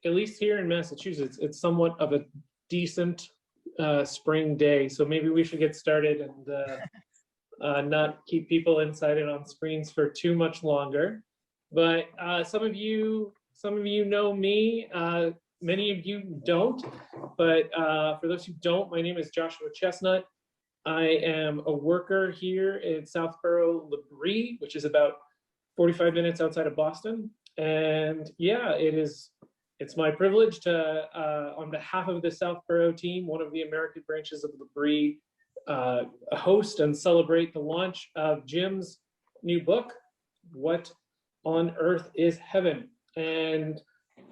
at least here in Massachusetts, it's somewhat of a decent spring day. So maybe we should get started and not keep people inside and on screens for too much longer. But some of you know me, many of you don't. But for those who don't, my name is Joshua Chestnut. I am a worker here in Southborough L'Abri, which is about 45 minutes outside of Boston. And yeah, it's my privilege to, on behalf of the Southborough team, one of the American branches of L'Abri, host and celebrate the launch of Jim's new book, What on Earth is Heaven? And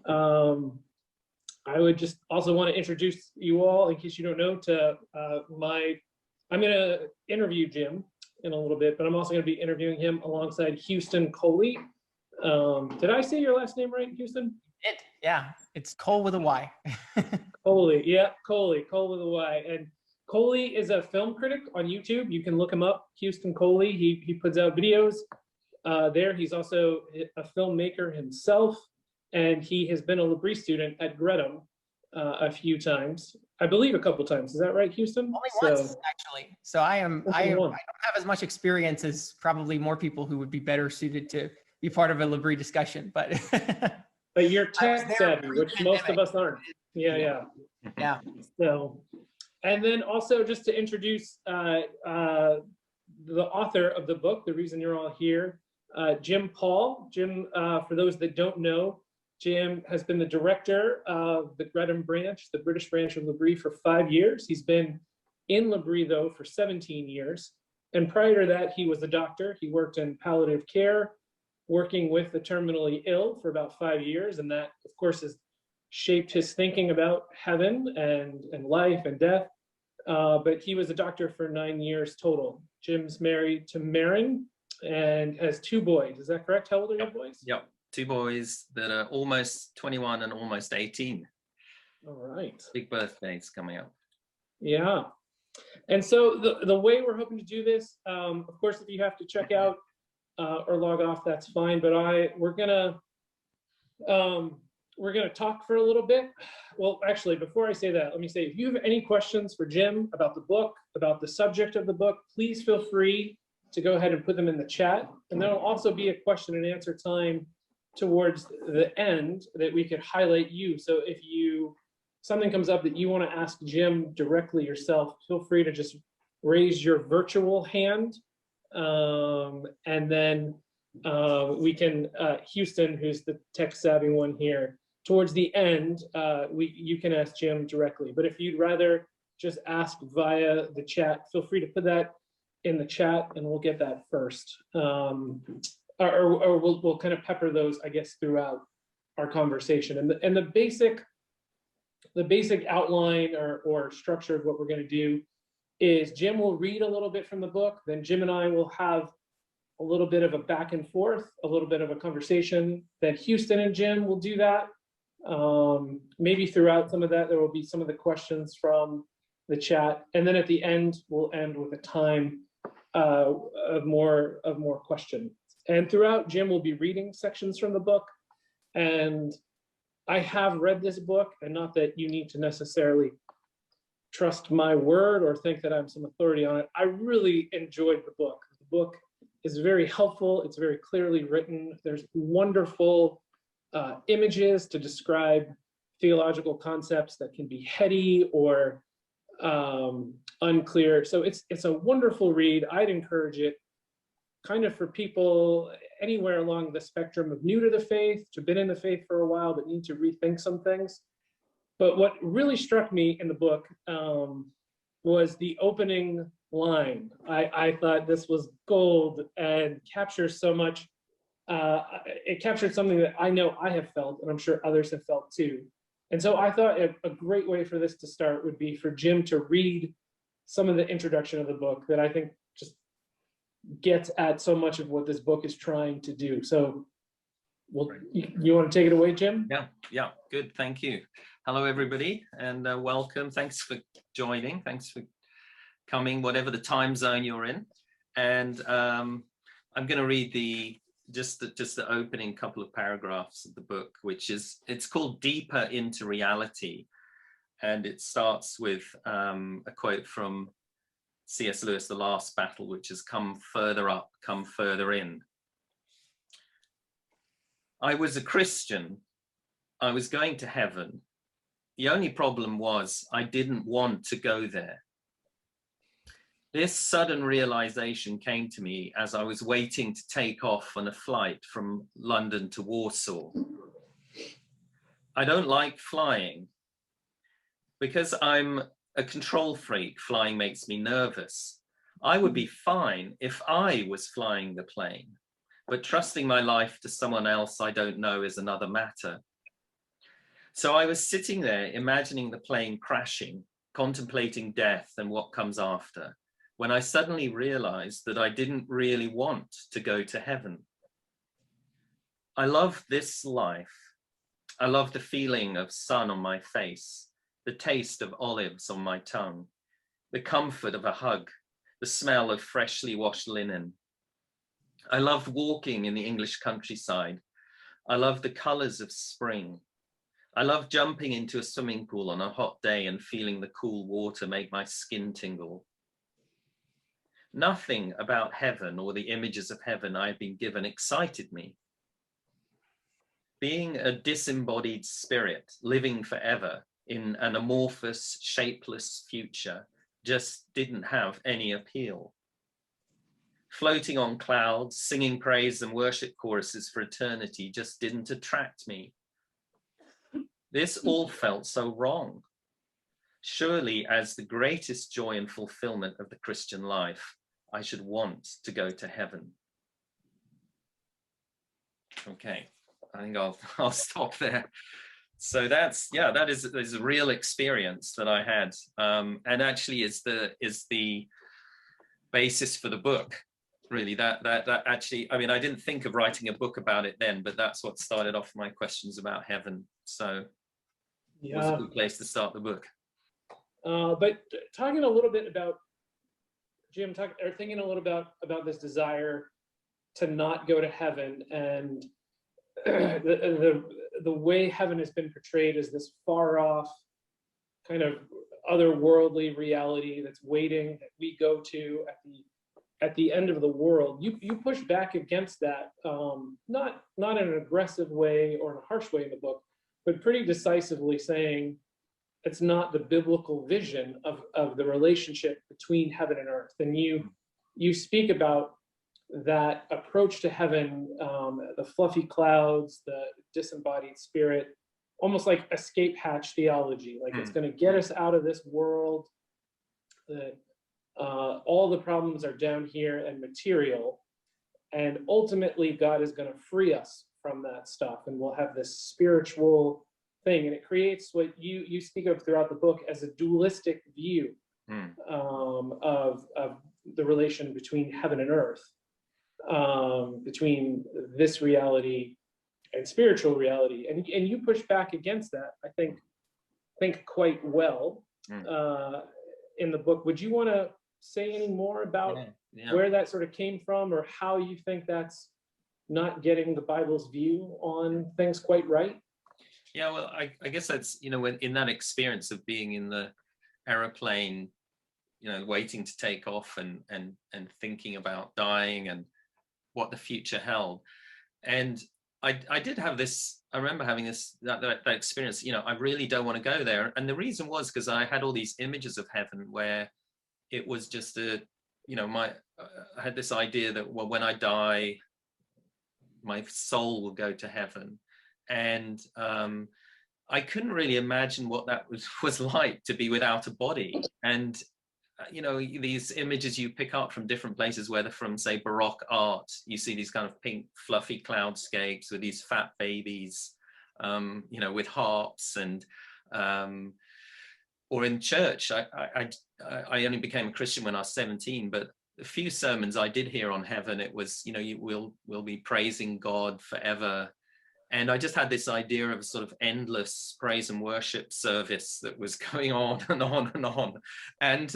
I would just also want to introduce you all, in case you don't know, to I'm going to interview Jim in a little bit, but I'm also going to be interviewing him alongside Houston Coley. Did I say your last name right, Houston? Yeah, it's Cole with a Y. Coley, yeah, Coley, Cole with a Y. And Coley is a film critic on YouTube. You can look him up, Houston Coley. He puts out videos there. He's also a filmmaker himself, and he has been a L'Abri student at Gresham a few times. I believe a couple times. Is that right, Houston? Only once, actually. So I don't have as much experience as probably more people who would be better suited to be part of a L'Abri discussion, but but you're tech savvy, which most of us aren't. Yeah. So, and then also just to introduce the author of the book, the reason you're all here, Jim Paul. Jim, for those that don't know, Jim has been the director of the Gresham branch, the British branch of L'Abri, for 5 years. He's been in L'Abri, though, for 17 years. And prior to that, he was a doctor. He worked in palliative care, working with the terminally ill for about 5 years. And that, of course, has shaped his thinking about heaven and life and death. But he was a doctor for 9 years total. Jim's married to Marin and has 2 boys. Is that correct? How old are your boys? Yep. 2 boys that are almost 21 and almost 18. All right. Big birthdays coming up. Yeah. And so the way we're hoping to do this, of course, if you have to check out or log off, that's fine. But we're gonna talk for a little bit. Well, actually, before I say that, let me say, if you have any questions for Jim about the book, about the subject of the book, please feel free to go ahead and put them in the chat. And there'll also be a question and answer time towards the end that we could highlight you. So if something comes up that you want to ask Jim directly yourself, feel free to just raise your virtual hand. And then we can, Houston, who's the tech savvy one here, towards the end, you can ask Jim directly. But if you'd rather just ask via the chat, feel free to put that in the chat and we'll get that first. Or we'll kind of pepper those, I guess, throughout our conversation. And the basic outline or structure of what we're going to do is Jim will read a little bit from the book, then Jim and I will have a little bit of a back and forth, a little bit of a conversation. Then Houston and Jim will do that. Maybe throughout some of that, there will be some of the questions from the chat. And then at the end, we'll end with a time of more questions. And throughout, Jim will be reading sections from the book. And I have read this book, and not that you need to necessarily trust my word or think that I'm some authority on it. I really enjoyed the book. The book is very helpful. It's very clearly written. There's wonderful images to describe theological concepts that can be heady or unclear. So it's a wonderful read. I'd encourage it kind of for people anywhere along the spectrum of new to the faith, to been in the faith for a while, but need to rethink some things. But what really struck me in the book was the opening line. I thought this was gold and captures so much. It captured something that I know I have felt, and I'm sure others have felt too. And so I thought a great way for this to start would be for Jim to read some of the introduction of the book that I think just gets at so much of what this book is trying to do. So you want to take it away, Jim? Yeah, good, thank you. Hello, everybody, and welcome. Thanks for joining. Thanks for coming, whatever the time zone you're in. And I'm going to read the just the opening couple of paragraphs of the book, which is, it's called Deeper into Reality. And it starts with a quote from C.S. Lewis, The Last Battle, which is, "Come further up, come further in. I was a Christian. I was going to heaven. The only problem was I didn't want to go there. This sudden realization came to me as I was waiting to take off on a flight from London to Warsaw. I don't like flying. Because I'm a control freak, flying makes me nervous. I would be fine if I was flying the plane, but trusting my life to someone else I don't know is another matter. So I was sitting there imagining the plane crashing, contemplating death and what comes after, when I suddenly realized that I didn't really want to go to heaven. I love this life. I love the feeling of sun on my face, the taste of olives on my tongue, the comfort of a hug, the smell of freshly washed linen. I loved walking in the English countryside. I love the colors of spring. I love jumping into a swimming pool on a hot day and feeling the cool water make my skin tingle. Nothing about heaven or the images of heaven I had been given excited me. Being a disembodied spirit living forever in an amorphous, shapeless future just didn't have any appeal. Floating on clouds, singing praise and worship choruses for eternity just didn't attract me. This all felt so wrong. Surely, as the greatest joy and fulfillment of the Christian life, I should want to go to heaven. Okay, I think I'll stop there. So that's, yeah, that is a real experience that I had, and actually is the basis for the book. Really, that actually, I mean, I didn't think of writing a book about it then, but that's what started off my questions about heaven. So it was a good place to start the book. But talking a little bit about, Jim, thinking a little about this desire to not go to heaven, and the way heaven has been portrayed as this far off kind of otherworldly reality that's waiting, that we go to at the end of the world. You push back against that, not in an aggressive way or in a harsh way in the book, but pretty decisively saying it's not the biblical vision of the relationship between heaven and earth. And you speak about that approach to heaven, the fluffy clouds, the disembodied spirit, almost like escape hatch theology, like it's going to get us out of this world, that all the problems are down here and material, and ultimately God is going to free us from that stuff, and we'll have this spiritual thing. And it creates what you speak of throughout the book as a dualistic view of the relation between heaven and earth, between this reality and spiritual reality, and you push back against that, I think quite well in the book. Would you want to say any more about where that sort of came from, or how you think that's not getting the Bible's view on things quite right? Yeah, well, I guess that's, when in that experience of being in the aeroplane, waiting to take off and thinking about dying and what the future held. And I did have this, I remember having that experience, I really don't want to go there. And the reason was because I had all these images of heaven where it was just I had this idea that, well, when I die, my soul will go to heaven. And I couldn't really imagine what that was like to be without a body. And these images you pick up from different places, whether from, say, Baroque art, you see these kind of pink fluffy cloudscapes with these fat babies, with harps, and or in church. I only became a Christian when I was 17, but a few sermons I did hear on heaven, it was, we'll be praising God forever. And I just had this idea of a sort of endless praise and worship service that was going on and on and on. And,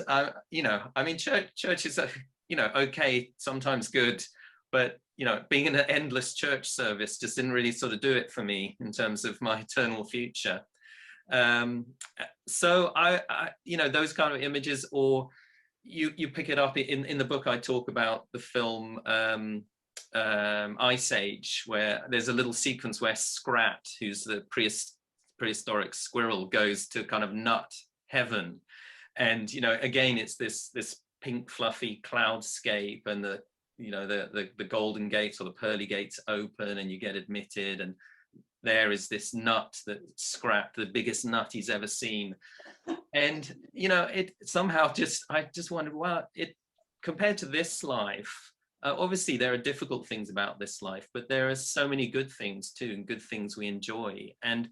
church is, okay, sometimes good, but being in an endless church service just didn't really sort of do it for me in terms of my eternal future. So I those kind of images, or you pick it up in the book. I talk about the film Ice Age, where there's a little sequence where Scrat, who's the prehistoric squirrel, goes to kind of nut heaven, and again it's this pink fluffy cloudscape, and the golden gates or the pearly gates open, and you get admitted, and there is this nut that Scrat, the biggest nut he's ever seen. And it somehow I just wondered, well, compared to this life, obviously there are difficult things about this life, but there are so many good things too, and good things we enjoy. And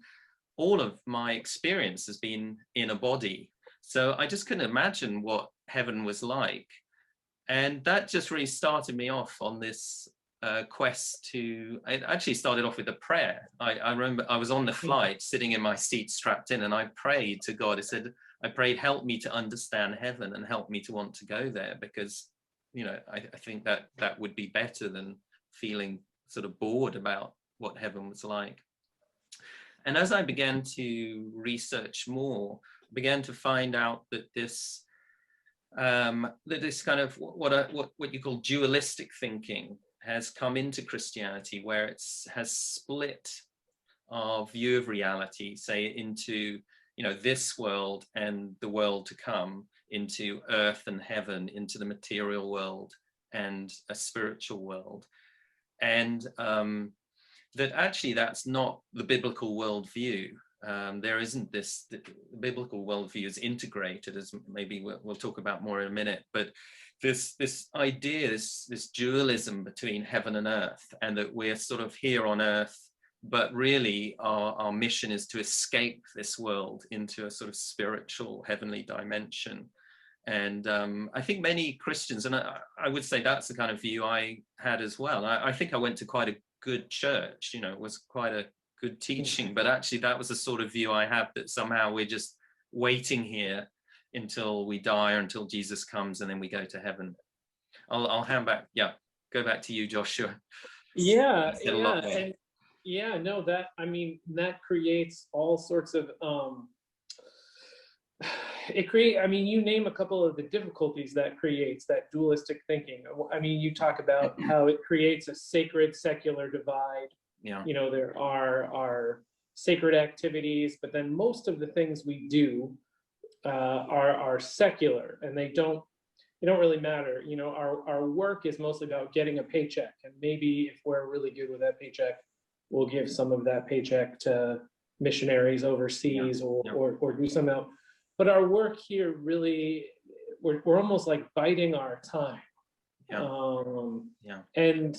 all of my experience has been in a body, so I just couldn't imagine what heaven was like. And that just really started me off on this quest to, it actually started off with a prayer. I remember I was on the flight sitting in my seat strapped in, and I prayed to God. I prayed, help me to understand heaven and help me to want to go there, because I think that would be better than feeling sort of bored about what heaven was like. And as I began to research more, I began to find out that this kind of what you call dualistic thinking has come into Christianity, where it has split our view of reality, say, into this world and the world to come, into earth and heaven, into the material world and a spiritual world. And that actually that's not the biblical worldview. There isn't this, the biblical worldview is integrated, as maybe we'll talk about more in a minute, but this idea, this dualism between heaven and earth, and that we're sort of here on earth, but really our mission is to escape this world into a sort of spiritual heavenly dimension. And I think many Christians, and I would say that's the kind of view I had as well. I think I went to quite a good church, it was quite a good teaching, but actually that was the sort of view I have, that somehow we're just waiting here until we die or until Jesus comes, and then we go to heaven. I'll hand back. Yeah, go back to you, Joshua. That creates all sorts of you name a couple of the difficulties that creates, that dualistic thinking. You talk about how it creates a sacred secular divide. There are sacred activities, but then most of the things we do are secular, and they don't really matter. Our work is mostly about getting a paycheck, and maybe if we're really good with that paycheck, we'll give some of that paycheck to missionaries overseas or do some else. But our work here, really, we're almost like biding our time. And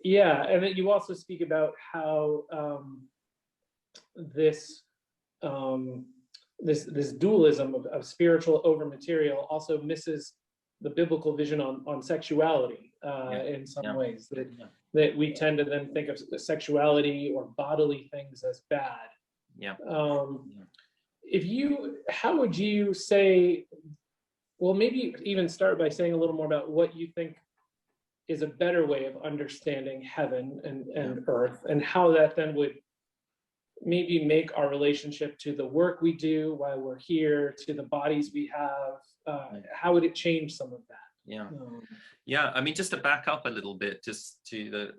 then you also speak about how this dualism of spiritual over material also misses the biblical vision on sexuality in some ways, that we tend to then think of sexuality or bodily things as bad. How would you say, well, maybe even start by saying a little more about what you think is a better way of understanding heaven and earth, and how that then would maybe make our relationship to the work we do while we're here, to the bodies we have, how would it change some of that? Just to back up a little bit, just to the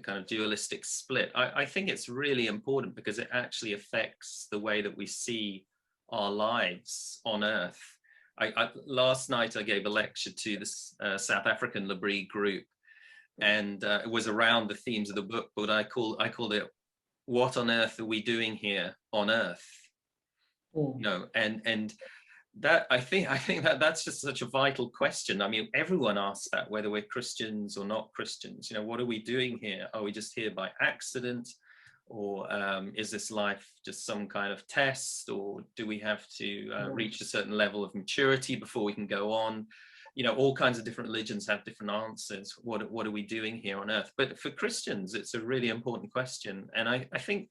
kind of dualistic split, I think it's really important, because it actually affects the way that we see our lives on earth. Last night I gave a lecture to this South African L'Abri group, and it was around the themes of the book, but I called it, what on earth are we doing here on earth? And that I think that's just such a vital question. Everyone asks that, whether we're Christians or not Christians. What are we doing here? Are we just here by accident, or is this life just some kind of test, or do we have to reach a certain level of maturity before we can go on? All kinds of different religions have different answers. What are we doing here on earth? But for Christians, it's a really important question. And I think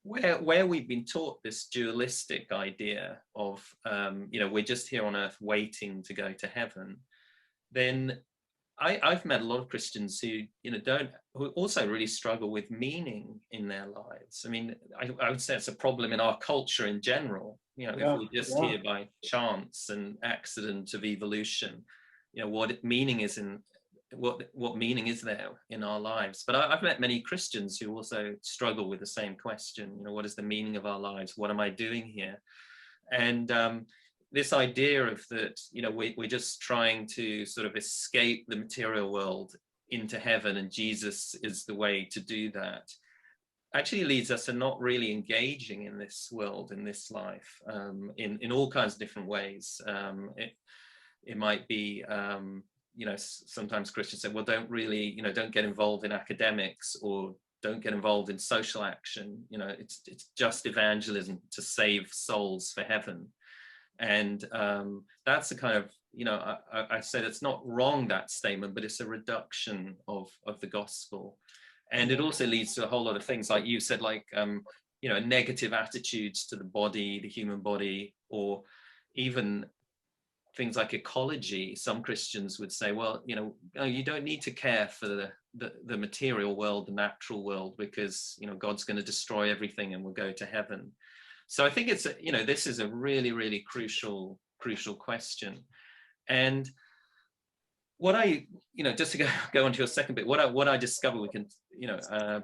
where we've been taught this dualistic idea of, we're just here on earth waiting to go to heaven, then I've met a lot of Christians who, who also really struggle with meaning in their lives. I mean, I would say it's a problem in our culture in general. If we're just here by chance and accident of evolution, what meaning is what meaning is there in our lives? But I've met many Christians who also struggle with the same question. What is the meaning of our lives? What am I doing here? And this idea of that, we're just trying to sort of escape the material world into heaven, and Jesus is the way to do that, actually leads us to not really engaging in this world, in this life, in all kinds of different ways. It might be, sometimes Christians say, well, don't really, don't get involved in academics, or don't get involved in social action. It's just evangelism to save souls for heaven. And that's a kind of, I said it's not wrong, that statement, but it's a reduction of the gospel. And it also leads to a whole lot of things, like you said, like, negative attitudes to the body, the human body, or even things like ecology. Some Christians would say, well, you don't need to care for the material world, the natural world, because, God's going to destroy everything and we'll go to heaven. So I think it's, this is a really, really crucial question. And what I, just to go on to your second bit, what I discovered, we can,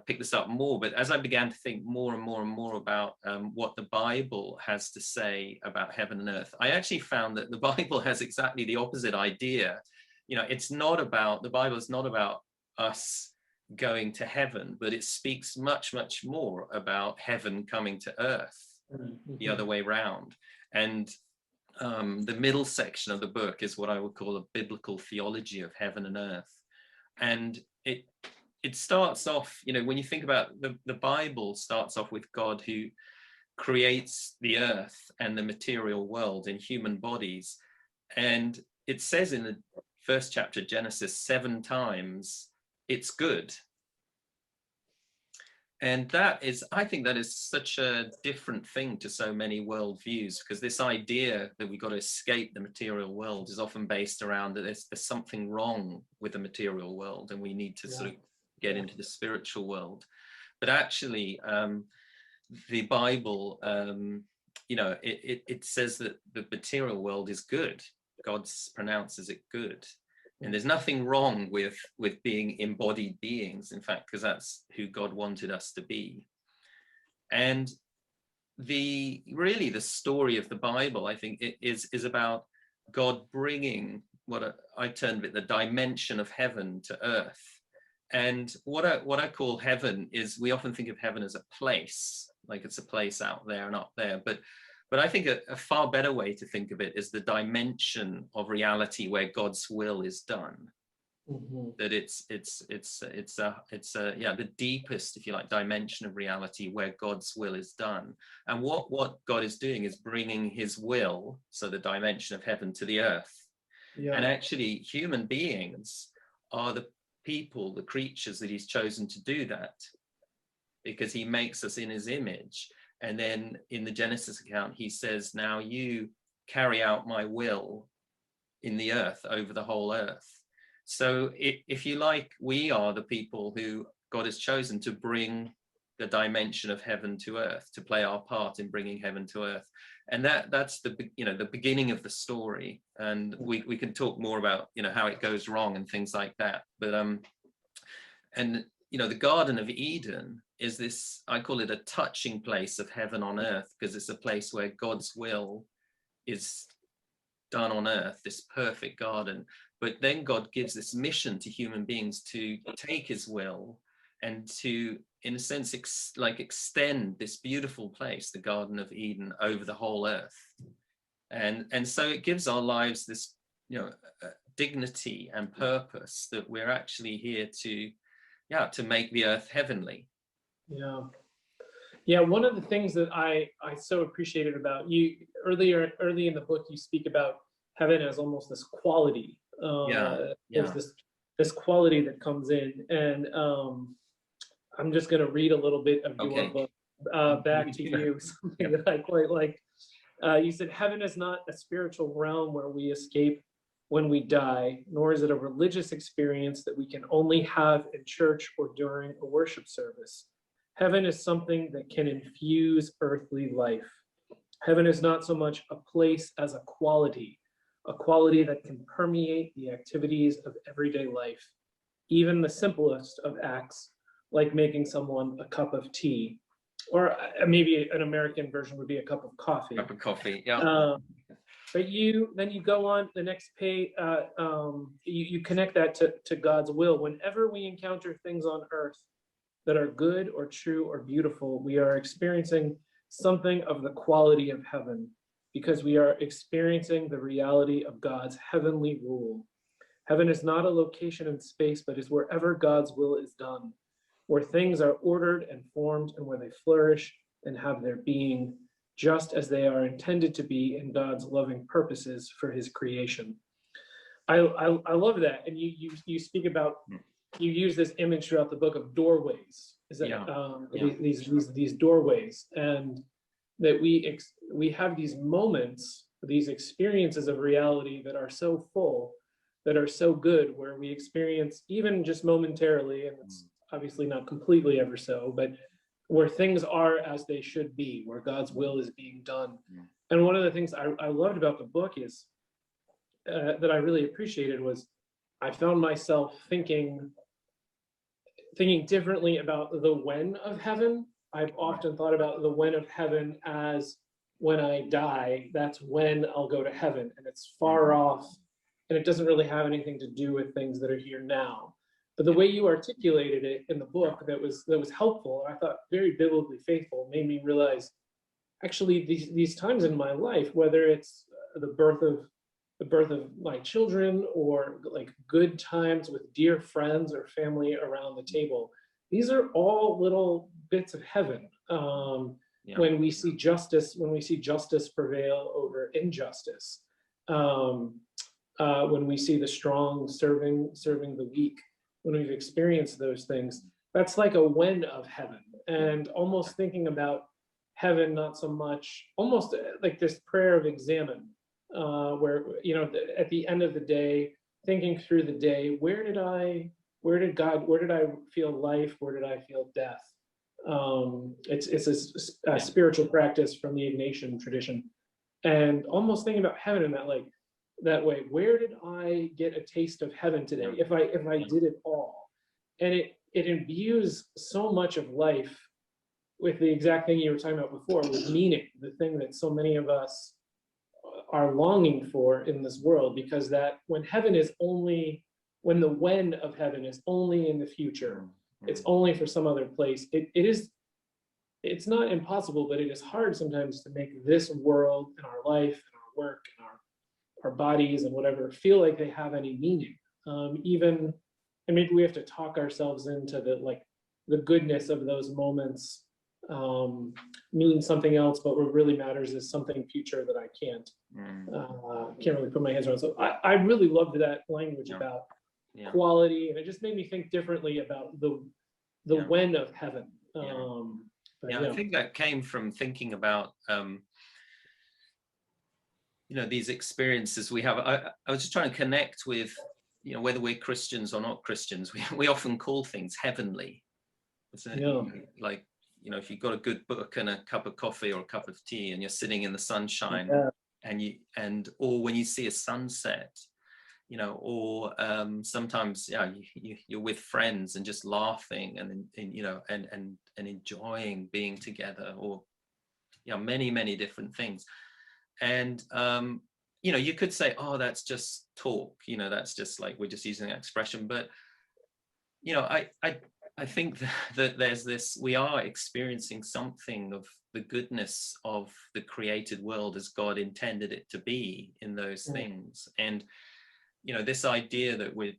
pick this up more, but as I began to think more and more and more about what the Bible has to say about heaven and earth, I actually found that the Bible has exactly the opposite idea. It's not about, the Bible is not about us going to heaven, but it speaks much, much more about heaven coming to earth, the other way round. And the middle section of the book is what I would call a biblical theology of heaven and earth. And it starts off, when you think about the Bible starts off with God who creates the earth and the material world in human bodies. And it says in the first chapter, Genesis, 7 times, it's good. And I think that is such a different thing to so many worldviews, because this idea that we've got to escape the material world is often based around that there's something wrong with the material world and we need to sort of get into the spiritual world. But actually, the Bible, it says that the material world is good. God pronounces it good. And there's nothing wrong with being embodied beings, in fact, because that's who God wanted us to be. And the story of the Bible, I think, is about God bringing what I termed it the dimension of heaven to earth. And what I call heaven is, we often think of heaven as a place, like it's a place out there and up there, but I think a far better way to think of it is the dimension of reality where God's will is done. That it's the deepest, if you like, dimension of reality where God's will is done. And what God is doing is bringing his will, so the dimension of heaven, to the earth. And actually, human beings are the people, the creatures that he's chosen to do that, because he makes us in his image. And then in the Genesis account, he says, now you carry out my will in the earth, over the whole earth. So if you like, we are the people who God has chosen to bring the dimension of heaven to earth, to play our part in bringing heaven to earth. And that's the beginning of the story. And we can talk more about, how it goes wrong and things like that. But, the Garden of Eden is this, I call it a touching place of heaven on earth, because it's a place where God's will is done on earth, this perfect garden. But then God gives this mission to human beings to take his will and to, in a sense, extend this beautiful place, the Garden of Eden, over the whole earth. And so it gives our lives this, dignity and purpose, that we're actually here to make the earth heavenly. Yeah, one of the things that I so appreciated about you early in the book, you speak about heaven as almost this quality. There's this quality that comes in, and I'm just going to read a little bit of your book back to you. Something that I quite like. You said, heaven is not a spiritual realm where we escape when we die, nor is it a religious experience that we can only have in church or during a worship service. Heaven is something that can infuse earthly life. Heaven is not so much a place as a quality that can permeate the activities of everyday life, even the simplest of acts, like making someone a cup of tea, or maybe an American version would be a cup of coffee. Cup of coffee, yeah. But then you go on the next page, you connect that to God's will. Whenever we encounter things on earth that are good or true or beautiful, we are experiencing something of the quality of heaven, because we are experiencing the reality of God's heavenly rule. Heaven is not a location in space, but is wherever God's will is done, where things are ordered and formed, and where they flourish and have their being, just as they are intended to be in God's loving purposes for his creation. I love that. And you speak about, you use this image throughout the book of doorways. Is that these doorways, and that we have these moments, these experiences of reality that are so full, that are so good, where we experience, even just momentarily, and it's obviously not completely ever so, but where things are as they should be, where God's will is being done. And one of the things I loved about the book is that I really appreciated was, I found myself thinking differently about the when of heaven. I've often thought about the when of heaven as, when I die, that's when I'll go to heaven, and it's far off, and it doesn't really have anything to do with things that are here now. But the way you articulated it in the book, that was helpful, and I thought very biblically faithful, made me realize, actually, these times in my life, whether it's the birth of my children, or like good times with dear friends or family around the table, these are all little bits of heaven. When we see justice prevail over injustice, when we see the strong serving the weak, when we've experienced those things, that's like a when of heaven. And almost thinking about heaven, not so much, almost like this prayer of examine, where, at the end of the day, thinking through the day, where did I feel life? Where did I feel death? It's a spiritual practice from the Ignatian tradition, and almost thinking about heaven in that way. Where did I get a taste of heaven today? If I did it all, and it imbues so much of life with the exact thing you were talking about before, with meaning, the thing that so many of us are longing for in this world, because that when the when of heaven is only in the future, it's only for some other place. It's not impossible, but it is hard sometimes to make this world and our life and our work and our bodies and whatever feel like they have any meaning. And maybe we have to talk ourselves into the goodness of those moments mean something else, but what really matters is something future that I can't really put my hands around. So I really loved that language about quality, and it just made me think differently about the when of heaven. I think that came from thinking about these experiences we have. I was just trying to connect with whether we're Christians or not Christians. We often call things heavenly. Like, if you've got a good book and a cup of coffee or a cup of tea, and you're sitting in the sunshine, or when you see a sunset, or sometimes you're with friends and just laughing and enjoying being together, or many different things. And you could say, oh, that's just talk, that's just like, we're just using that expression. But I think that there's this, we are experiencing something of the goodness of the created world as God intended it to be in those things. And this idea that we're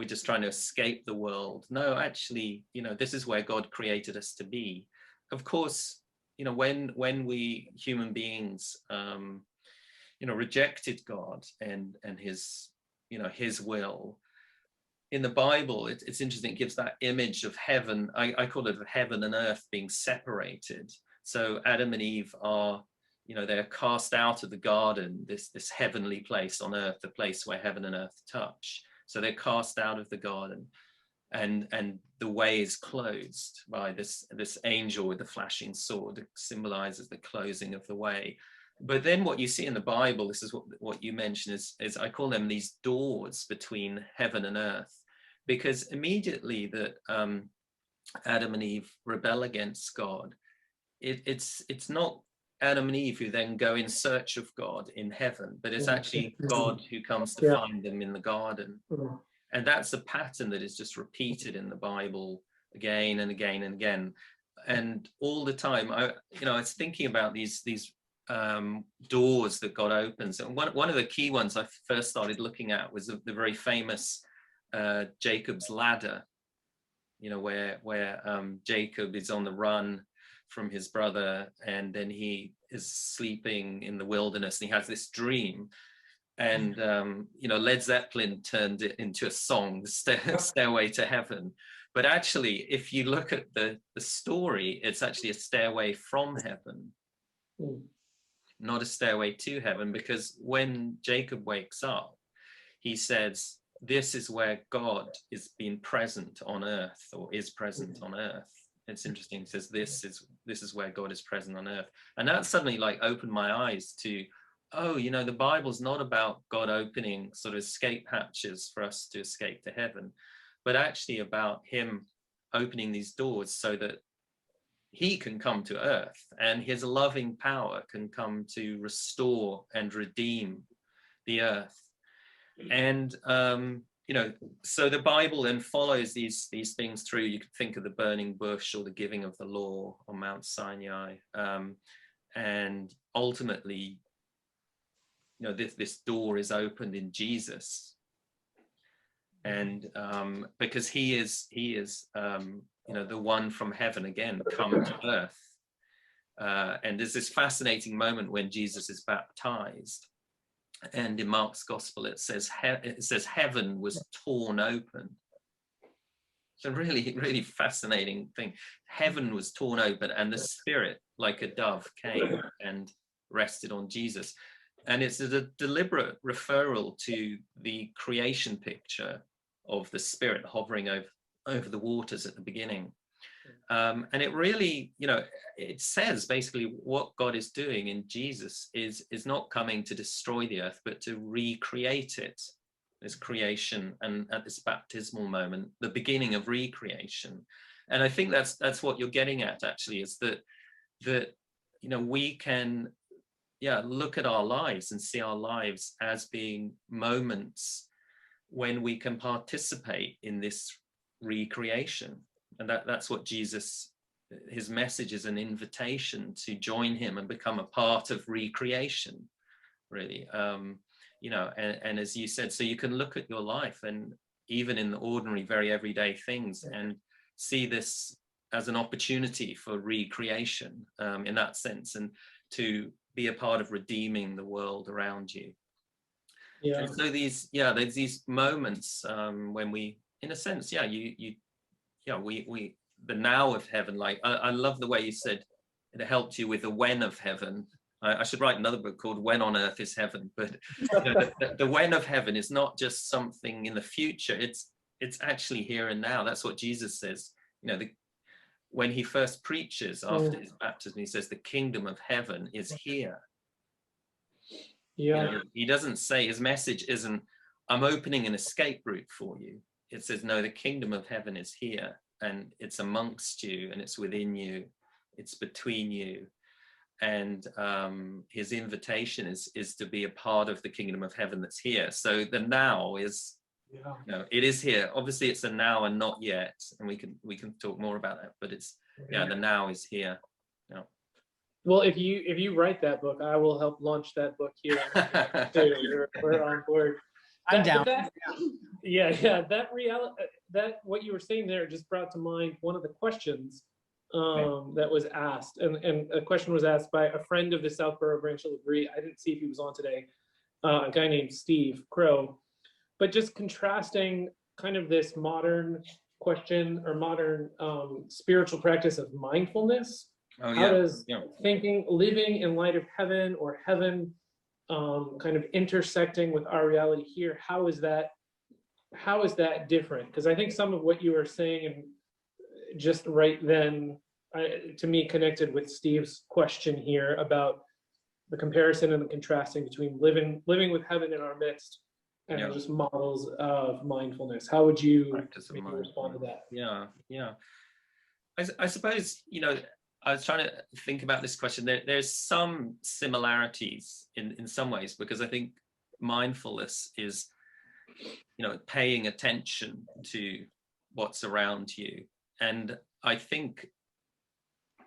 just trying to escape the world. No, actually, this is where God created us to be. Of course, when we human beings, rejected God and his will, in the Bible, it's interesting, it gives that image of heaven. I call it heaven and earth being separated. So Adam and Eve are you know, they're cast out of the garden, this heavenly place on earth, the place where heaven and earth touch. So they're cast out of the garden, and the way is closed by this angel with the flashing sword that symbolizes the closing of the way. But then what you see in the Bible, this is what you mentioned, is I call them these doors between heaven and earth, because immediately that Adam and Eve rebel against God, it's not Adam and Eve who then go in search of God in heaven, but it's actually God who comes to find them in the garden. And that's a pattern that is just repeated in the Bible again and again and again. And all the time, I was thinking about these doors that God opens. And one of the key ones I first started looking at was the very famous Jacob's ladder, you know, where Jacob is on the run from his brother, and then he is sleeping in the wilderness, and he has this dream. And Led Zeppelin turned it into a song, Stairway to Heaven. But actually, if you look at the story, it's actually a stairway from heaven, not a stairway to heaven, because when Jacob wakes up, he says, this is where God is being present on earth, or is present on earth. It's interesting. It says this is where God is present on earth. And that suddenly like opened my eyes to, oh, you know, the Bible's not about God opening sort of escape hatches for us to escape to heaven, but actually about him opening these doors so that he can come to earth, and his loving power can come to restore and redeem the earth. And so the Bible then follows these things through. You could think of the burning bush or the giving of the law on Mount Sinai, and ultimately, you know, this door is opened in Jesus, and because he is the one from heaven again come to earth. And there's this fascinating moment when Jesus is baptized, and in Mark's gospel it says heaven was torn open. It's a really, really fascinating thing. Heaven was torn open, and the Spirit, like a dove, came and rested on Jesus. And it's a deliberate referral to the creation picture of the Spirit hovering over the waters at the beginning. And it really, it says basically what God is doing in Jesus is not coming to destroy the earth, but to recreate it, this creation, and at this baptismal moment, the beginning of recreation. And I think that's what you're getting at, actually, is that we can look at our lives and see our lives as being moments when we can participate in this recreation. And that's what Jesus, his message is an invitation to join him and become a part of recreation, really. And as you said, so you can look at your life, and even in the ordinary, very everyday things, and see this as an opportunity for recreation, in that sense, and to be a part of redeeming the world around you. Yeah. And so there's these moments when we, in a sense, we the now of heaven. Like I love the way you said it helped you with the when of heaven. I should write another book called When on Earth is Heaven. But the when of heaven is not just something in the future. It's actually here and now. That's what Jesus says. When he first preaches after his baptism, he says the kingdom of heaven is here. Yeah. He doesn't say, his message isn't, I'm opening an escape route for you. It says, no, the kingdom of heaven is here, and it's amongst you, and it's within you, it's between you. And his invitation is to be a part of the kingdom of heaven that's here. So the now is, it is here. Obviously it's a now and not yet, and we can talk more about that, but it's the now is here. Well, if you write that book, I will help launch that book here. We're on board. I'm down. That what you were saying there just brought to mind one of the questions that was asked, and a question was asked by a friend of the Southborough branch of L'Abri. I didn't see if he was on today. A guy named Steve Crow, but just contrasting kind of this modern question or modern spiritual practice of mindfulness Oh, How does living in light of heaven, or heaven kind of intersecting with our reality here, how is that different? Because I think some of what you were saying and just right then, to me, connected with Steve's question here about the comparison and the contrasting between living with heaven in our midst and just models of mindfulness. How would you maybe respond to that? Yeah. I suppose, I was trying to think about this question. There's some similarities in some ways, because I think mindfulness is, paying attention to what's around you. And I think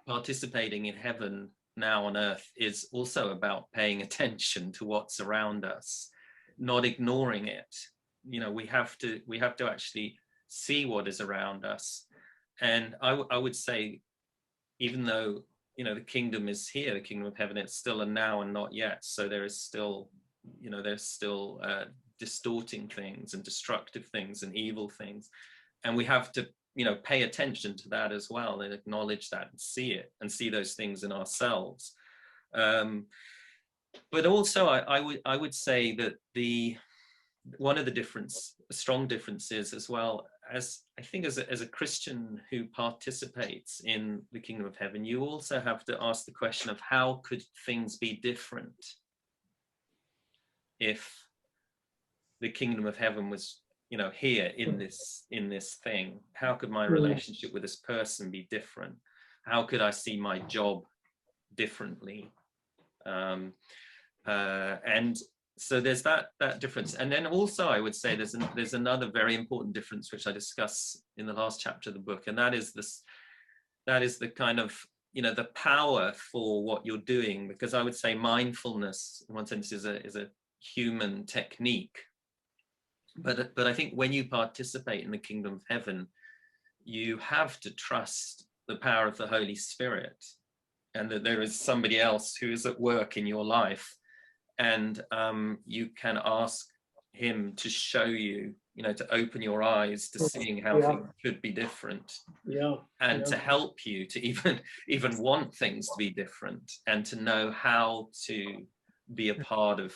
participating in heaven now on earth is also about paying attention to what's around us, not ignoring it. We have to actually see what is around us. And I would say, even though the kingdom is here, the kingdom of heaven, it's still a now and not yet. So there is still, there's still distorting things and destructive things and evil things, and we have to pay attention to that as well, and acknowledge that and see it, and see those things in ourselves. But also I would say that one of the strong differences as well, as I think as a Christian who participates in the kingdom of heaven, you also have to ask the question of how could things be different if the kingdom of heaven was here in this thing. How could my relationship with this person be different? How could I see my job differently? And so there's that difference. And then also I would say there's another very important difference which I discuss in the last chapter of the book, and that is the kind of the power for what you're doing, because I would say mindfulness in one sense is a human technique, but I think when you participate in the kingdom of heaven, you have to trust the power of the Holy Spirit, and that there is somebody else who is at work in your life, and you can ask him to show you, to open your eyes to seeing how things could be different, and to help you to even want things to be different, and to know how to be a part of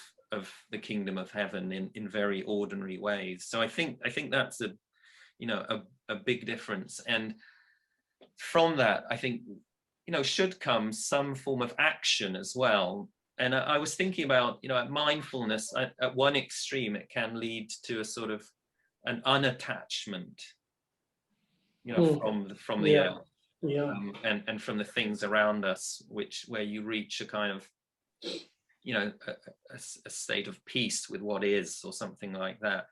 the kingdom of heaven in very ordinary ways. So I think that's a big difference. And from that, I think should come some form of action as well. And I was thinking about at mindfulness, at one extreme it can lead to a sort of an unattachment from the earth, and from the things around us, where you reach a kind of a state of peace with what is, or something like that.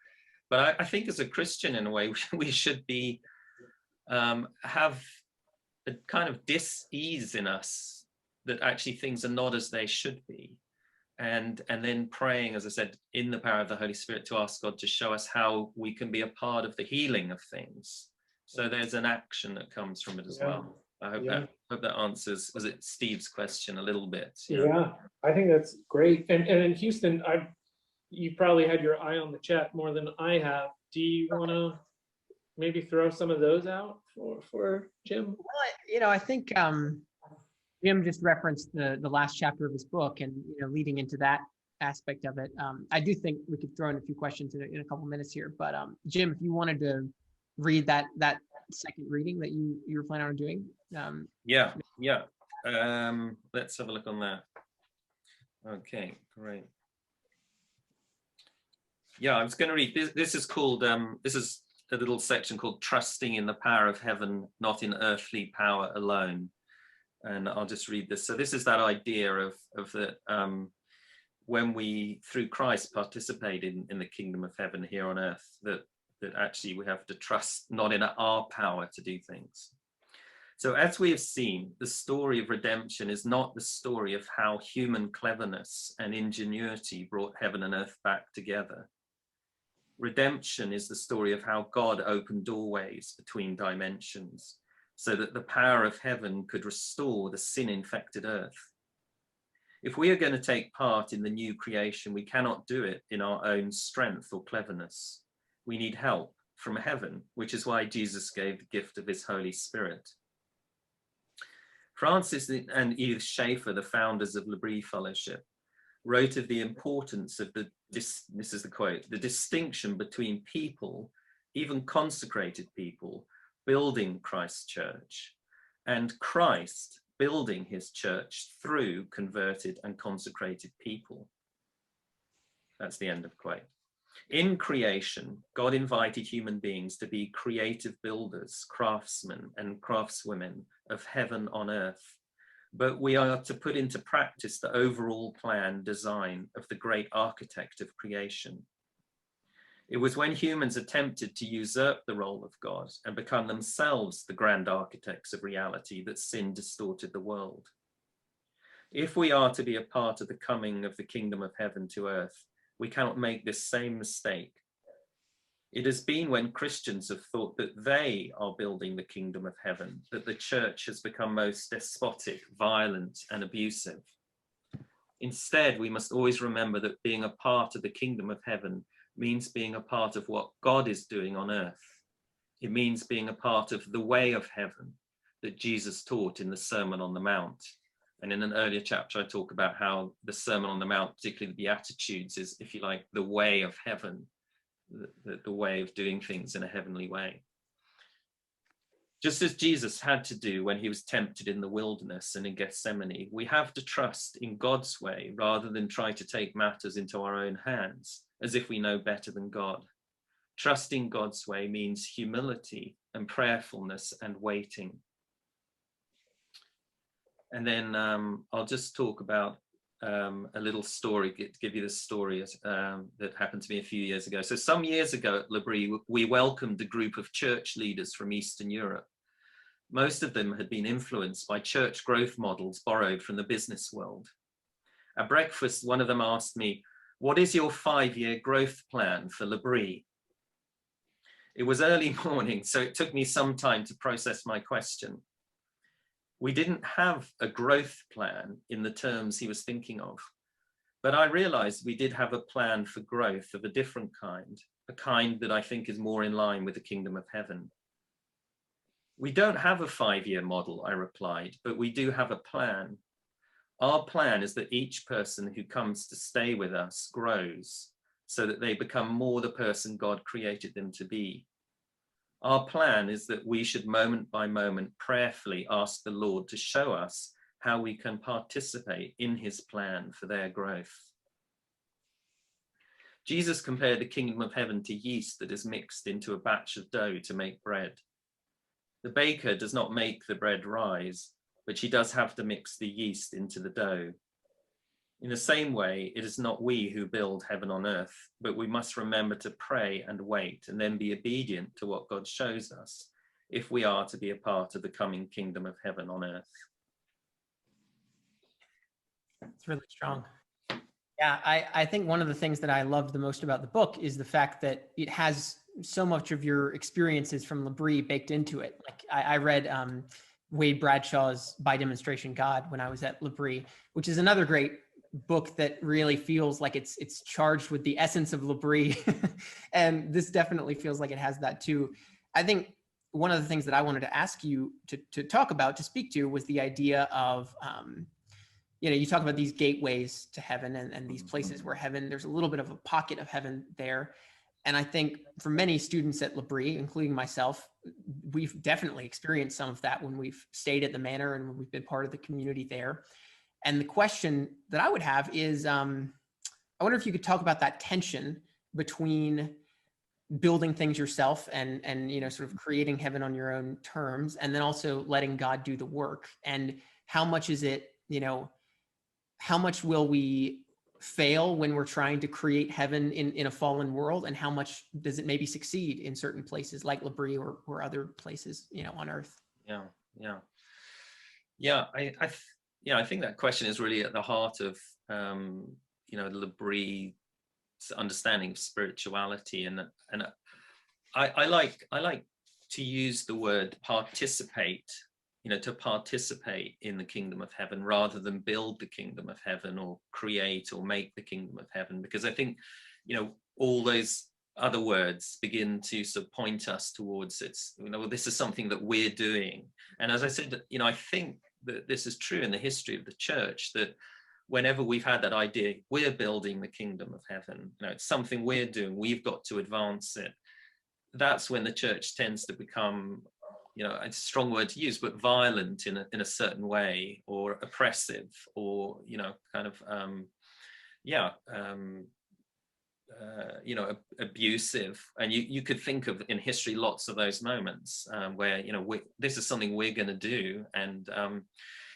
But I think as a Christian, in a way, we should be have a kind of dis-ease in us, that actually things are not as they should be, and then praying, as I said, in the power of the Holy Spirit, to ask God to show us how we can be a part of the healing of things. So there's an action that comes from it as well. I hope that answers, was it Steve's question a little bit? Yeah, I think that's great. And in Houston, you probably had your eye on the chat more than I have. Do you want to maybe throw some of those out for Jim? Well, I think Jim just referenced the last chapter of his book, and leading into that aspect of it, I do think we could throw in a few questions in a couple minutes here. But Jim, if you wanted to read that second reading that you were planning on doing. Let's have a look on that. Okay, great. I was going to read this is called this is a little section called Trusting in the Power of Heaven, Not in Earthly Power Alone. And I'll just read this. So this is that idea of that when we, through Christ, participate in the kingdom of heaven here on earth, that actually we have to trust not in our power to do things. So as we have seen, the story of redemption is not the story of how human cleverness and ingenuity brought heaven and earth back together. Redemption is the story of how God opened doorways between dimensions, so that the power of heaven could restore the sin-infected earth. If we are going to take part in the new creation, we cannot do it in our own strength or cleverness. We need help from heaven, which is why Jesus gave the gift of his Holy Spirit. Francis and Edith Schaeffer, the founders of L'Abri Fellowship, wrote of the importance of this is the quote, the distinction between people, even consecrated people, building Christ's church, and Christ building his church through converted and consecrated people. That's the end of quote. In creation, God invited human beings to be creative builders, craftsmen and craftswomen of heaven on earth. But we are to put into practice the overall plan design of the great architect of creation. It was when humans attempted to usurp the role of God and become themselves the grand architects of reality that sin distorted the world. If we are to be a part of the coming of the kingdom of heaven to earth, we cannot make this same mistake. It has been when Christians have thought that they are building the kingdom of heaven that the church has become most despotic, violent, and abusive. Instead, we must always remember that being a part of the kingdom of heaven means being a part of what God is doing on earth. It means being a part of the way of heaven that Jesus taught in the Sermon on the Mount. And in an earlier chapter, I talk about how the Sermon on the Mount, particularly the Beatitudes, is, if you like, the way of heaven, the way of doing things in a heavenly way. Just as Jesus had to do when he was tempted in the wilderness and in Gethsemane, we have to trust in God's way rather than try to take matters into our own hands as if we know better than God. Trusting God's way means humility and prayerfulness and waiting. And then I'll just talk about a little story, give you this story that happened to me a few years ago. So some years ago at L'Abri, we welcomed a group of church leaders from Eastern Europe. Most of them had been influenced by church growth models borrowed from the business world. At breakfast, one of them asked me, "What is your 5-year growth plan for L'Abri?" It was early morning, so it took me some time to process my question. We didn't have a growth plan in the terms he was thinking of, but I realized we did have a plan for growth of a different kind, a kind that I think is more in line with the kingdom of heaven. We don't have a 5-year model, I replied, but we do have a plan. Our plan is that each person who comes to stay with us grows so that they become more the person God created them to be. Our plan is that we should moment by moment prayerfully ask the Lord to show us how we can participate in his plan for their growth. Jesus compared the kingdom of heaven to yeast that is mixed into a batch of dough to make bread. The baker does not make the bread rise, but he does have to mix the yeast into the dough. In the same way, it is not we who build heaven on earth, but we must remember to pray and wait and then be obedient to what God shows us if we are to be a part of the coming kingdom of heaven on earth. It's really strong. Yeah, I think one of the things that I loved the most about the book is the fact that it has so much of your experiences from L'Abri baked into it. Like I read Wade Bradshaw's By Demonstration God when I was at L'Abri, which is another great book that really feels like it's charged with the essence of L'Abri. And this definitely feels like it has that too. I think one of the things that I wanted to ask you to talk about, to speak to, was the idea of, you talk about these gateways to heaven and these places where heaven, there's a little bit of a pocket of heaven there. And I think for many students at L'Abri, including myself, we've definitely experienced some of that when we've stayed at the manor and we've been part of the community there. And the question that I would have is, I wonder if you could talk about that tension between building things yourself and sort of creating heaven on your own terms, and then also letting God do the work. And how much is it, how much will we fail when we're trying to create heaven in a fallen world, and how much does it maybe succeed in certain places like L'Abri or other places, on earth? I think that question is really at the heart of L'Abri's understanding of spirituality, and I like to use the word participate, to participate in the kingdom of heaven rather than build the kingdom of heaven or create or make the kingdom of heaven, because I think all those other words begin to sort of point us towards this is something that we're doing. And as I said, I think that this is true in the history of the church, that whenever we've had that idea, we're building the kingdom of heaven, it's something we're doing, we've got to advance it. That's when the church tends to become, it's a strong word to use, but violent in a certain way, or oppressive, or, kind of, abusive. And you could think of in history lots of those moments where, this is something we're going to do, and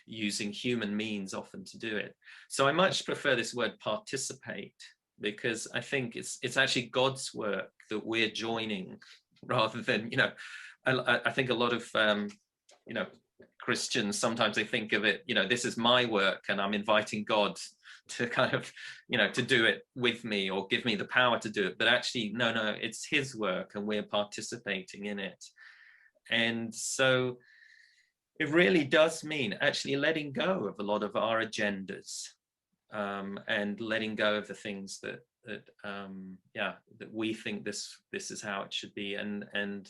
using human means often to do it. So I much prefer this word participate, because I think it's actually God's work that we're joining, rather than, I think a lot of, Christians, sometimes they think of it, this is my work and I'm inviting God to kind of, to do it with me or give me the power to do it. But actually, no, it's his work and we're participating in it. And so it really does mean actually letting go of a lot of our agendas, and letting go of the things that we think this is how it should be, and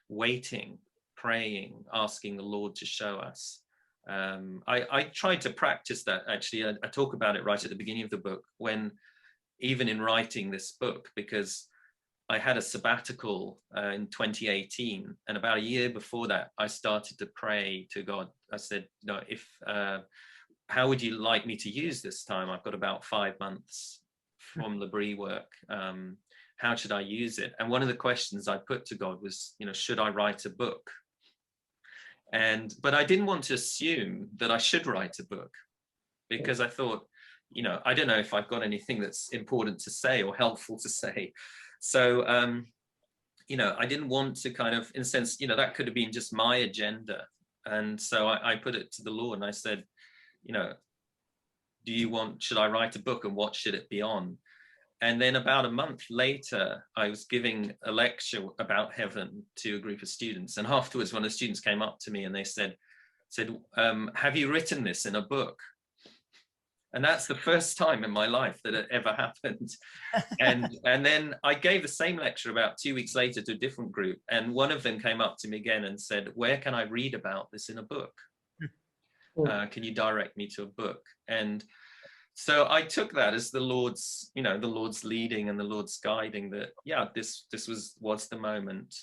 waiting, praying, asking the Lord to show us. I tried to practice that, actually. I talk about it right at the beginning of the book, when even in writing this book, because I had a sabbatical in 2018, and about a year before that, I started to pray to God. I said, how would you like me to use this time? I've got about 5 months from L'Abri work. How should I use it? And one of the questions I put to God was, should I write a book? But I didn't want to assume that I should write a book, because I thought, I don't know if I've got anything that's important to say or helpful to say. So, I didn't want to kind of, in a sense, that could have been just my agenda. And so I put it to the Lord, and I said, should I write a book, and what should it be on? And then about a month later, I was giving a lecture about heaven to a group of students. And afterwards, one of the students came up to me and they said, have you written this in a book? And that's the first time in my life that it ever happened. And then I gave the same lecture about 2 weeks later to a different group. And one of them came up to me again and said, where can I read about this in a book? Can you direct me to a book? And so I took that as the Lord's, the Lord's leading and the Lord's guiding, that, this was the moment.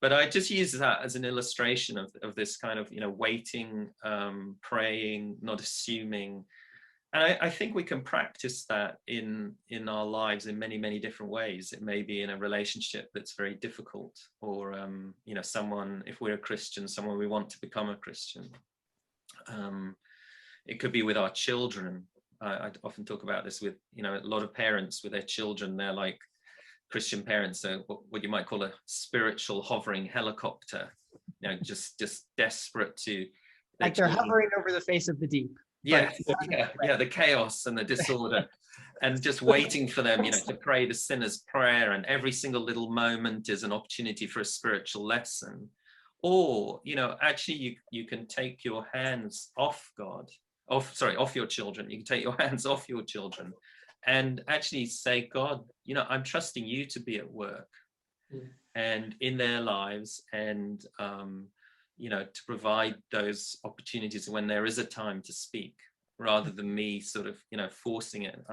But I just use that as an illustration of this kind of, waiting, praying, not assuming. And I think we can practice that in our lives in many, many different ways. It may be in a relationship that's very difficult, or, someone, if we're a Christian, someone we want to become a Christian. It could be with our children. I often talk about this with, a lot of parents with their children. They're like Christian parents, so what you might call a spiritual hovering helicopter, just desperate to. Like they're hovering over the face of the deep. Yeah, the chaos and the disorder, and just waiting for them, to pray the sinner's prayer, and every single little moment is an opportunity for a spiritual lesson. Or, actually you can take your hands off off your children. You can take your hands off your children and actually say, God, I'm trusting you to be at work and in their lives, and to provide those opportunities when there is a time to speak, rather than me sort of, forcing it.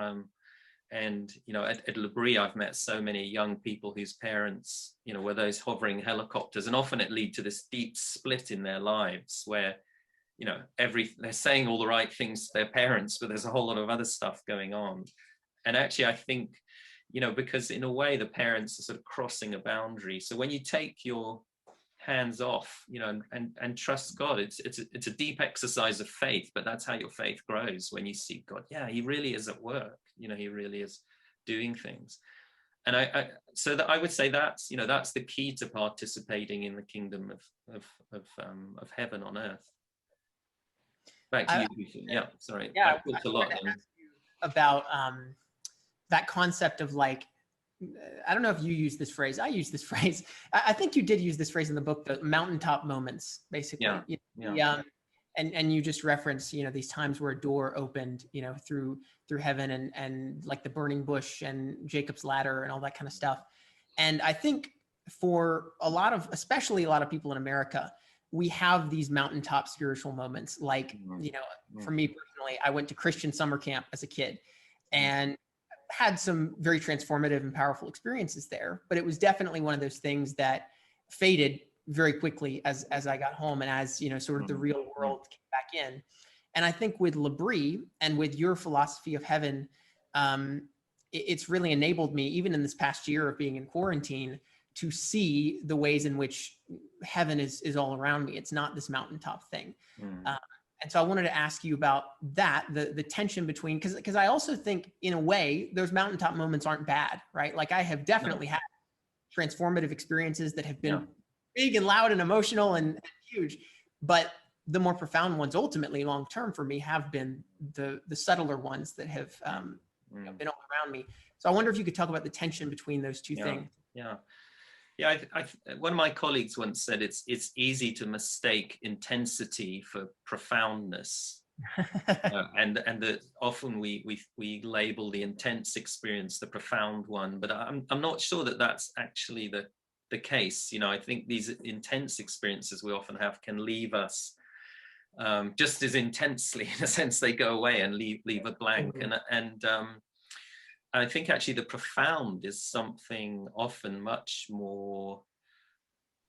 At L'Abri, I've met so many young people whose parents, were those hovering helicopters, and often it leads to this deep split in their lives where, they're saying all the right things to their parents, but there's a whole lot of other stuff going on. And actually, I think, because in a way the parents are sort of crossing a boundary. So when you take your hands off, and trust God, it's a deep exercise of faith, but that's how your faith grows, when you see God. Yeah, he really is at work. He really is doing things. And I would say that's the key to participating in the kingdom of heaven on earth. Back to you. Yeah, sorry. Yeah, I talked a lot then. About that concept of, like, I don't know if you use this phrase. I use this phrase. I think you did use this phrase in the book, the mountaintop moments, basically. Yeah. And you just reference, these times where a door opened, through heaven, and like the burning bush and Jacob's ladder and all that kind of stuff. And I think for especially a lot of people in America, we have these mountaintop spiritual moments. Like, you know, for me personally, I went to Christian summer camp as a kid and had some very transformative and powerful experiences there. But it was definitely one of those things that faded very quickly as I got home and as, you know, sort of the real world came back in. And I think with L'Abri and with your philosophy of heaven, it's really enabled me, even in this past year of being in quarantine, to see the ways in which heaven is all around me. It's not this mountaintop thing. And so I wanted to ask you about that, the tension between, because I also think in a way, those mountaintop moments aren't bad, right? Like I have definitely had transformative experiences that have been big and loud and emotional and huge, but the more profound ones ultimately long-term for me have been the subtler ones that have you know, been all around me. So I wonder if you could talk about the tension between those two things. Yeah, one of my colleagues once said it's easy to mistake intensity for profoundness, and that often we label the intense experience the profound one, but I'm not sure that that's actually the case. You know, I think these intense experiences we often have can leave us just as intensely. In a sense, they go away and leave a blank, and I think actually the profound is something often much more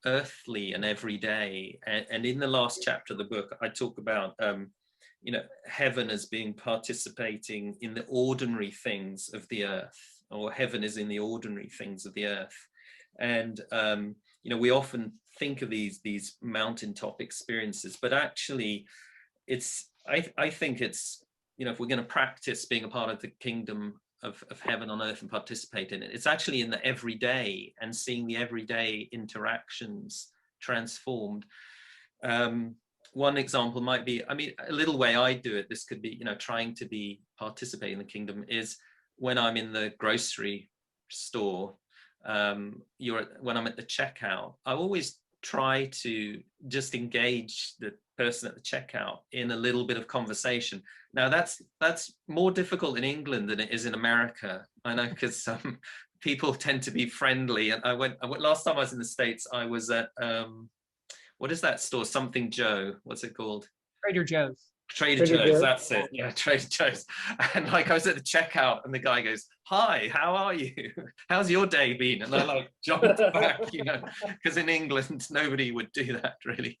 earthly and everyday. And in the last chapter of the book, I talk about, you know, heaven as being participating in the ordinary things of the earth, or heaven is in the ordinary things of the earth. And, you know, we often think of these mountaintop experiences, but actually I think it's, you know, if we're going to practice being a part of the kingdom of heaven on earth and participate in it, it's actually in the everyday and seeing the everyday interactions transformed. One example might be, I mean, a little way I do it, this could be, you know, trying to participate in the kingdom is when I'm in the grocery store, when I'm at the checkout, I always try to just engage the person at the checkout in a little bit of conversation. Now that's more difficult in England than it is in America. I know, because people tend to be friendly. And I went last time I was in the States, I was at what is that store? Something Joe. What's it called? Trader Joe's. Trader Joe's, that's it. Yeah, Trader Joe's. And like I was at the checkout and the guy goes, "Hi, how are you? How's your day been?" And I like jumped back, you know, because in England nobody would do that really.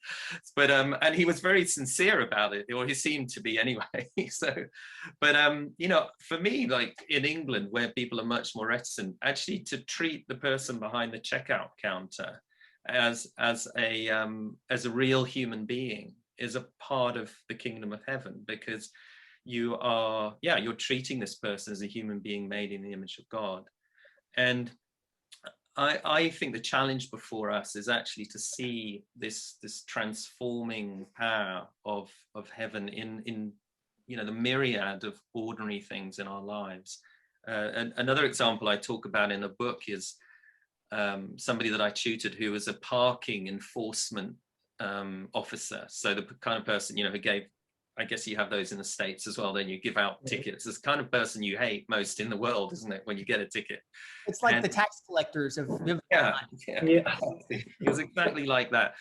But and he was very sincere about it, or he seemed to be anyway. So, but you know, for me, like in England where people are much more reticent, actually to treat the person behind the checkout counter as a real human being is a part of the kingdom of heaven, because you're treating this person as a human being made in the image of God. And I think the challenge before us is actually to see this transforming power of heaven in you know, the myriad of ordinary things in our lives. And another example I talk about in a book is somebody that I tutored who was a parking enforcement officer. So the kind of person, you know, who gave, I guess you have those in the States as well, then you give out tickets. It's the kind of person you hate most in the world, isn't it, when you get a ticket? It's like the tax collectors of yeah. It was exactly like that.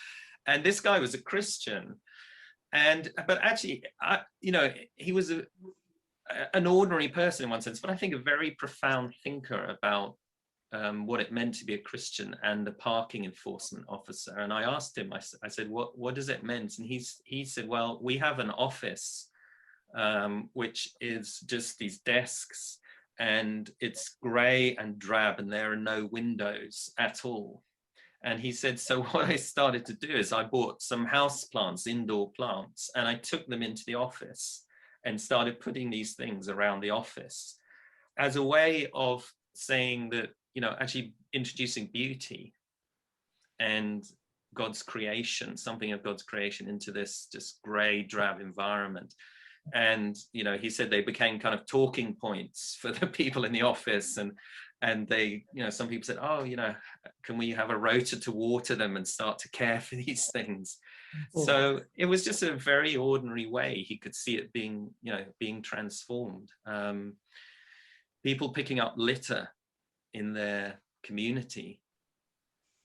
And this guy was a Christian, but actually, you know, he was an ordinary person in one sense, but I think a very profound thinker about what it meant to be a Christian and a parking enforcement officer. And I asked him, I said, what does it mean? And he said, well, we have an office, which is just these desks, and it's gray and drab, and there are no windows at all. And he said, so what I started to do is I bought some house plants, indoor plants, and I took them into the office and started putting these things around the office as a way of saying that, you know, actually introducing beauty and God's creation, something of God's creation, into this just gray, drab environment. And, you know, he said they became kind of talking points for the people in the office. And they, you know, some people said, oh, you know, can we have a rota to water them and start to care for these things? So it was just a very ordinary way he could see it being, you know, being transformed. People picking up litter in their community,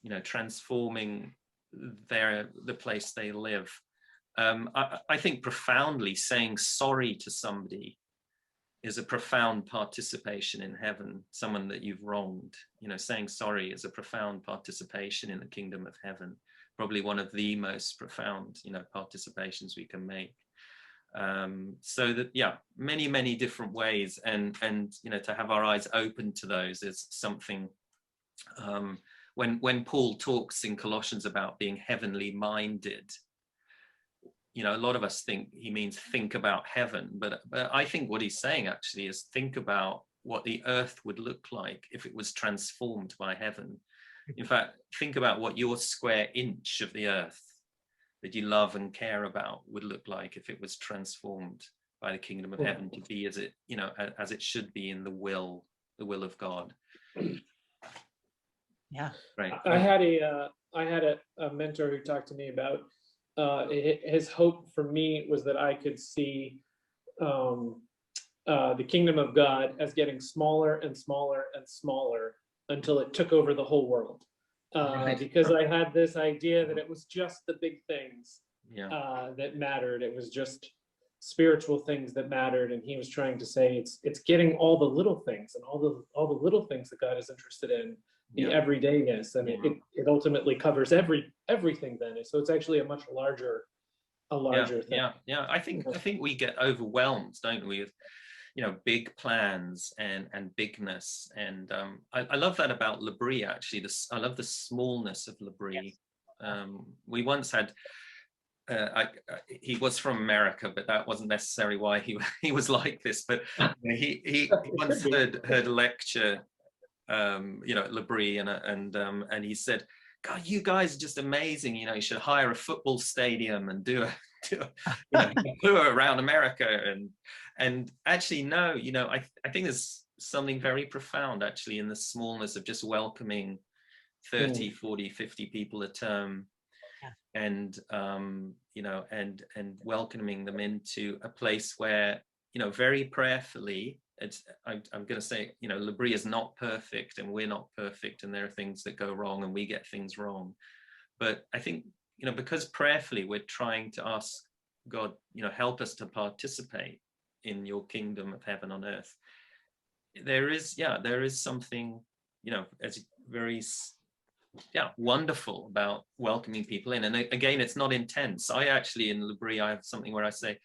you know, transforming the place they live. I think profoundly saying sorry to somebody is a profound participation in heaven. Someone that you've wronged, saying sorry is a profound participation in the kingdom of heaven. Probably one of the most profound, participations we can make. So that, yeah, many different ways, and to have our eyes open to those is something. When Paul talks in Colossians about being heavenly minded, a lot of us think he means think about heaven, but I think what he's saying actually is think about what the earth would look like if it was transformed by heaven. In fact, think about what your square inch of the earth that you love and care about would look like if it was transformed by the kingdom of heaven to be as it, as it should be in the will of God. Yeah. Right. I had a mentor who talked to me about his hope for me was that I could see the kingdom of God as getting smaller and smaller and smaller until it took over the whole world. Because I had this idea that it was just the big things that mattered. It was just spiritual things that mattered, and he was trying to say it's getting all the little things and all the little things that God is interested in, the everydayness, and it ultimately covers everything then. So it's actually a much larger thing. Yeah. I think we get overwhelmed, don't we, with big plans and bigness, and I love that about L'Abri, actually. I love the smallness of L'Abri. We once had he was from America, but that wasn't necessarily why he was like this, but he once heard a lecture at L'Abri, and he said, God, you guys are just amazing. You should hire a football stadium and do a tour around America. And actually, no, I think there's something very profound actually in the smallness of just welcoming 30, 40, 50 people a term, and and welcoming them into a place where, very prayerfully, I'm going to say, L'Abri is not perfect, and we're not perfect, and there are things that go wrong, and we get things wrong. But I think, because prayerfully we're trying to ask God, help us to participate in your kingdom of heaven on earth. There is something, as very, wonderful about welcoming people in. And again, it's not intense. I actually, in L'Abri, I have something where I say,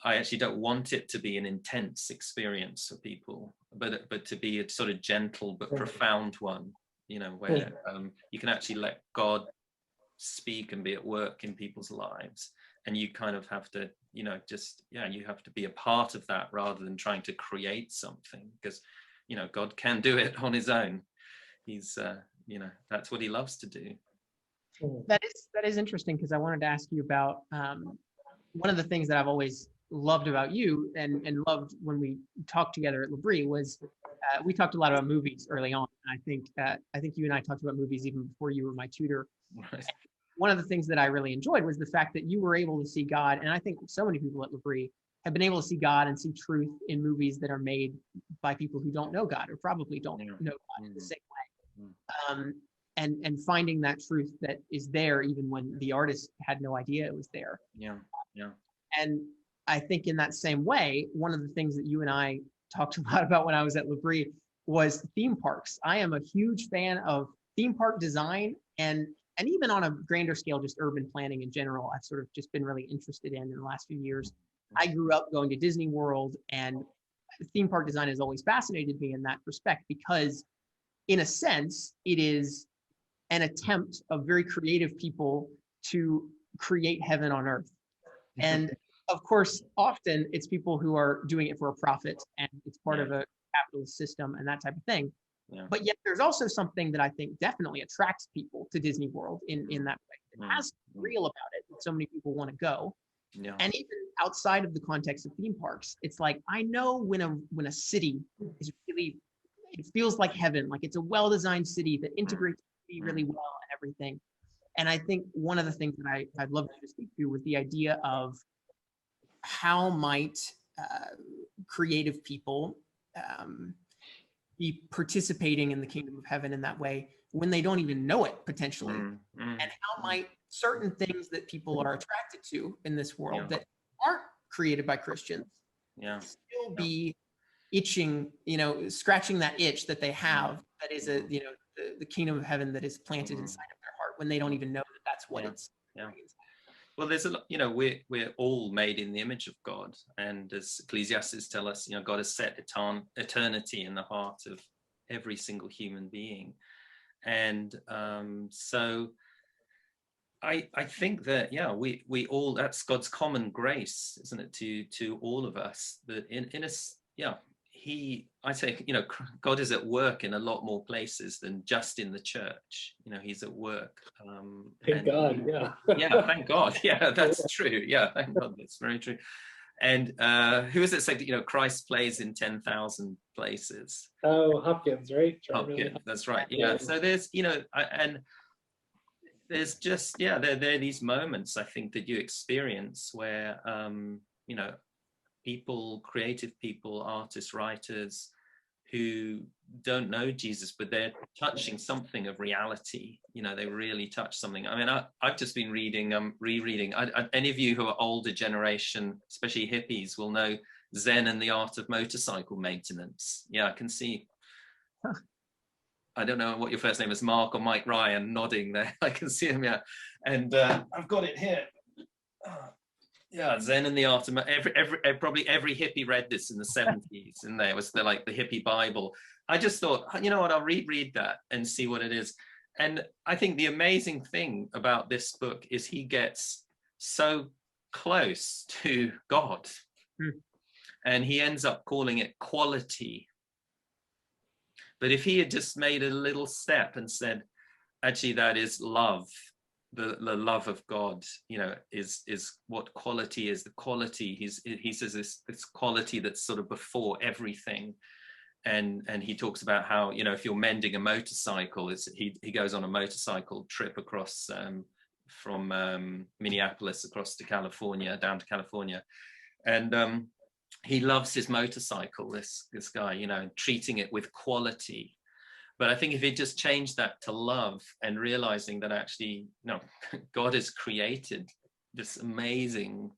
I actually don't want it to be an intense experience for people, but to be a sort of gentle but profound one, where you can actually let God speak and be at work in people's lives, and you kind of have to, you have to be a part of that rather than trying to create something, because, God can do it on his own. He's, that's what he loves to do. That is interesting, because I wanted to ask you about one of the things that I've always loved about you and loved when we talked together at L'Abri was we talked a lot about movies early on. I think you and I talked about movies even before you were my tutor. Right. One of the things that I really enjoyed was the fact that you were able to see God, and I think so many people at L'Abri have been able to see God and see truth in movies that are made by people who don't know God, or probably don't know God in the same way. And finding that truth that is there even when the artist had no idea it was there. Yeah. And I think in that same way, one of the things that you and I talked a lot about when I was at L'Abri was theme parks. I am a huge fan of theme park design, and even on a grander scale, just urban planning in general. I've sort of just been really interested in the last few years. I grew up going to Disney World, and theme park design has always fascinated me in that respect, because in a sense, it is an attempt of very creative people to create heaven on earth. And of course, often it's people who are doing it for a profit, and it's part of a capitalist system and that type of thing. Yeah. But yet there's also something that I think definitely attracts people to Disney World in that way. It has real about it, that so many people want to go. Yeah. And even outside of the context of theme parks, it's like, I know when a city is really, it feels like heaven, like it's a well-designed city that integrates really well and everything. And I think one of the things that I'd love to speak to was the idea of how might creative people be participating in the kingdom of heaven in that way when they don't even know it potentially? Mm. And how might certain things that people are attracted to in this world Yeah. that aren't created by Christians still be itching, scratching that itch that they have, that is the kingdom of heaven that is planted inside of their heart when they don't even know that that's what it's. Well, there's a lot, we're all made in the image of God, and as Ecclesiastes tell us, God has set eternity in the heart of every single human being. And so I think that, we all, that's God's common grace, isn't it, to all of us, that I say, God is at work in a lot more places than just in the church. He's at work. Thank God, yeah. Yeah, thank God. Yeah, that's true. Yeah, thank God, that's very true. And who is it said that, Christ plays in 10,000 places? Oh, Hopkins, right? Hopkins, that's right. Yeah, so there's, and there's just, there are these moments, I think, that you experience where, people, creative people, artists, writers who don't know Jesus, but they're touching something of reality. They really touch something. I mean, I've just been rereading. Any of you who are older generation, especially hippies, will know Zen and the Art of Motorcycle Maintenance. Yeah, I can see. I don't know what your first name is, Mark or Mike Ryan, nodding there. I can see him, yeah. And I've got it here. Yeah, Zen and the Art of probably every hippie read this in the 70s, and there was the hippie Bible. I just thought, you know what, I'll reread that and see what it is. And I think the amazing thing about this book is he gets so close to God, and he ends up calling it quality. But if he had just made a little step and said, actually, that is love. The love of God, is what quality is. The quality, he says this quality that's sort of before everything. And he talks about how, if you're mending a motorcycle, he goes on a motorcycle trip across from Minneapolis across to California, down to California. And he loves his motorcycle, this guy, treating it with quality. But I think if he just changed that to love, and realizing that actually, God has created this amazing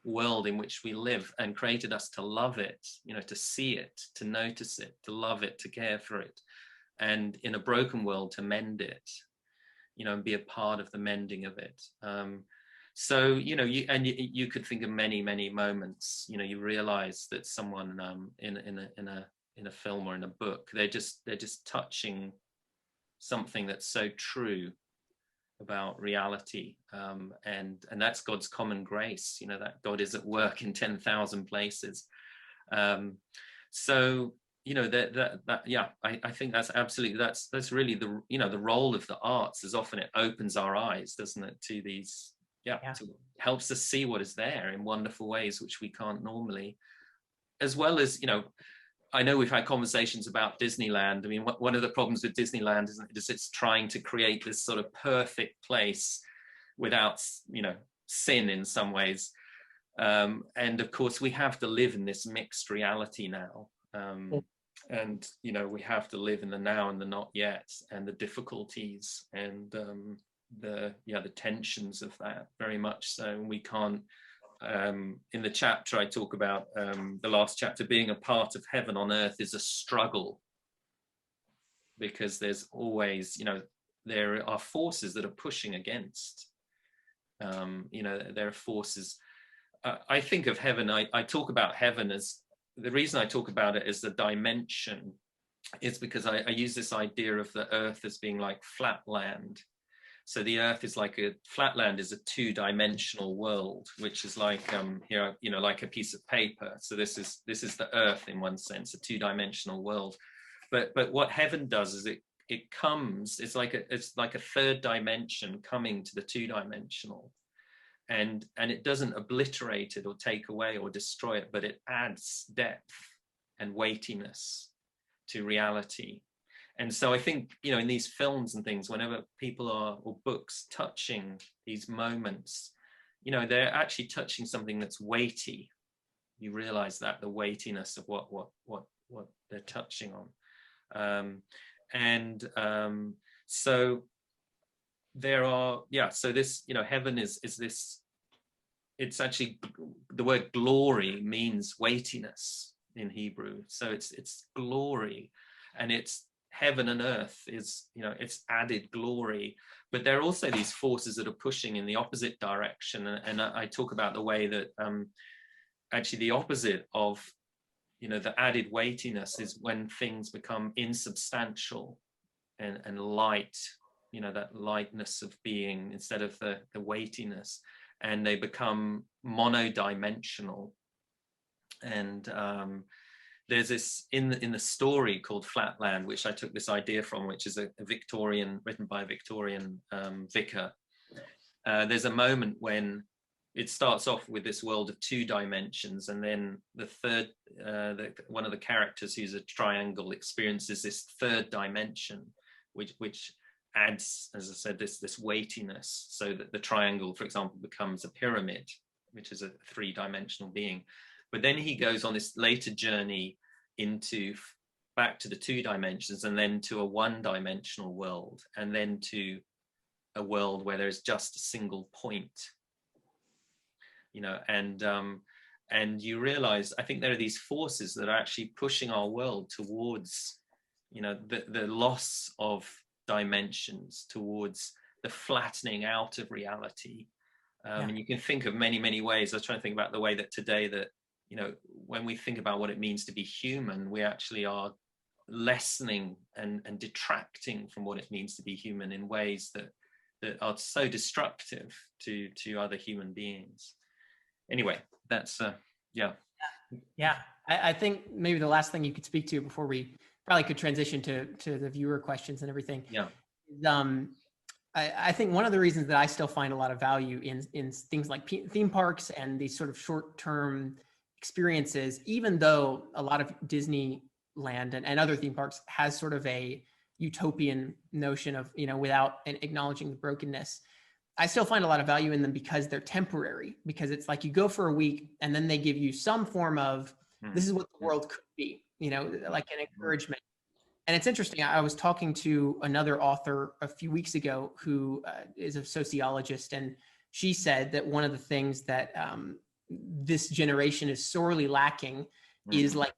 world in which we live and created us to love it, to see it, to notice it, to love it, to care for it, and in a broken world to mend it, and be a part of the mending of it. So, you could think of many, many moments, you realize that someone in a film or in a book, they're just touching something that's so true about reality, and that's God's common grace, that God is at work in 10,000 places. So I think that's absolutely, that's really the role of the arts, is often it opens our eyes, doesn't it, to these helps us see what is there in wonderful ways which we can't normally, as well as I know we've had conversations about Disneyland. I mean, one of the problems with Disneyland is it's trying to create this sort of perfect place without, sin in some ways. And of course, we have to live in this mixed reality now. And, we have to live in the now and the not yet, and the difficulties and the tensions of that, very much so. We can't, in the chapter I talk about, the last chapter, being a part of heaven on earth is a struggle, because there's always, there are forces that are pushing against, there are forces. I think of heaven, I talk about heaven as, the reason I talk about it as the dimension is because I use this idea of the earth as being like flat land. So the earth is like flatland is a two-dimensional world, which is like here, like a piece of paper. So this is the earth in one sense, a two-dimensional world. But what heaven does is it comes, it's like a third dimension coming to the two-dimensional, and it doesn't obliterate it or take away or destroy it, but it adds depth and weightiness to reality. And so I think, in these films and things, whenever people or books touching these moments, they're actually touching something that's weighty. You realize that, the weightiness of what they're touching on. So there are, yeah, so this, you know, heaven is this, it's actually, the word glory means weightiness in Hebrew. So it's glory, and it's heaven and earth is, you know, it's added glory. But there are also these forces that are pushing in the opposite direction. And I talk about the way that actually the opposite of, you know, the added weightiness is when things become insubstantial and light, you know, that lightness of being instead of the weightiness, and they become monodimensional. And there's this in the story called Flatland, which I took this idea from, which is a Victorian, written by a Victorian vicar. There's a moment when it starts off with this world of 2 dimensions, and then the third, one of the characters, who's a triangle, experiences this 3rd dimension, which adds, as I said, this weightiness, so that the triangle, for example, becomes a pyramid, which is a 3-dimensional being. But then he goes on this later journey back to the 2 dimensions, and then to a 1-dimensional world, and then to a world where there's just a single point, you know. And you realize, I think there are these forces that are actually pushing our world towards, you know, the loss of dimensions, towards the flattening out of reality. And you can think of many ways. I was trying to think about the way that today, that, you know, when we think about what it means to be human, we actually are lessening and detracting from what it means to be human in ways that are so destructive to other human beings. Anyway, that's yeah. I think maybe the last thing you could speak to before we probably could transition to the viewer questions and everything. Yeah. I think one of the reasons that I still find a lot of value in things like theme parks and these sort of short-term experiences, even though a lot of Disneyland and other theme parks has sort of a utopian notion of, you know, without acknowledging the brokenness, I still find a lot of value in them because they're temporary, because it's like you go for a week and then they give you some form of, this is what the world could be, you know, like an encouragement. And it's interesting. I was talking to another author a few weeks ago who is a sociologist, and she said that one of the things that this generation is sorely lacking is like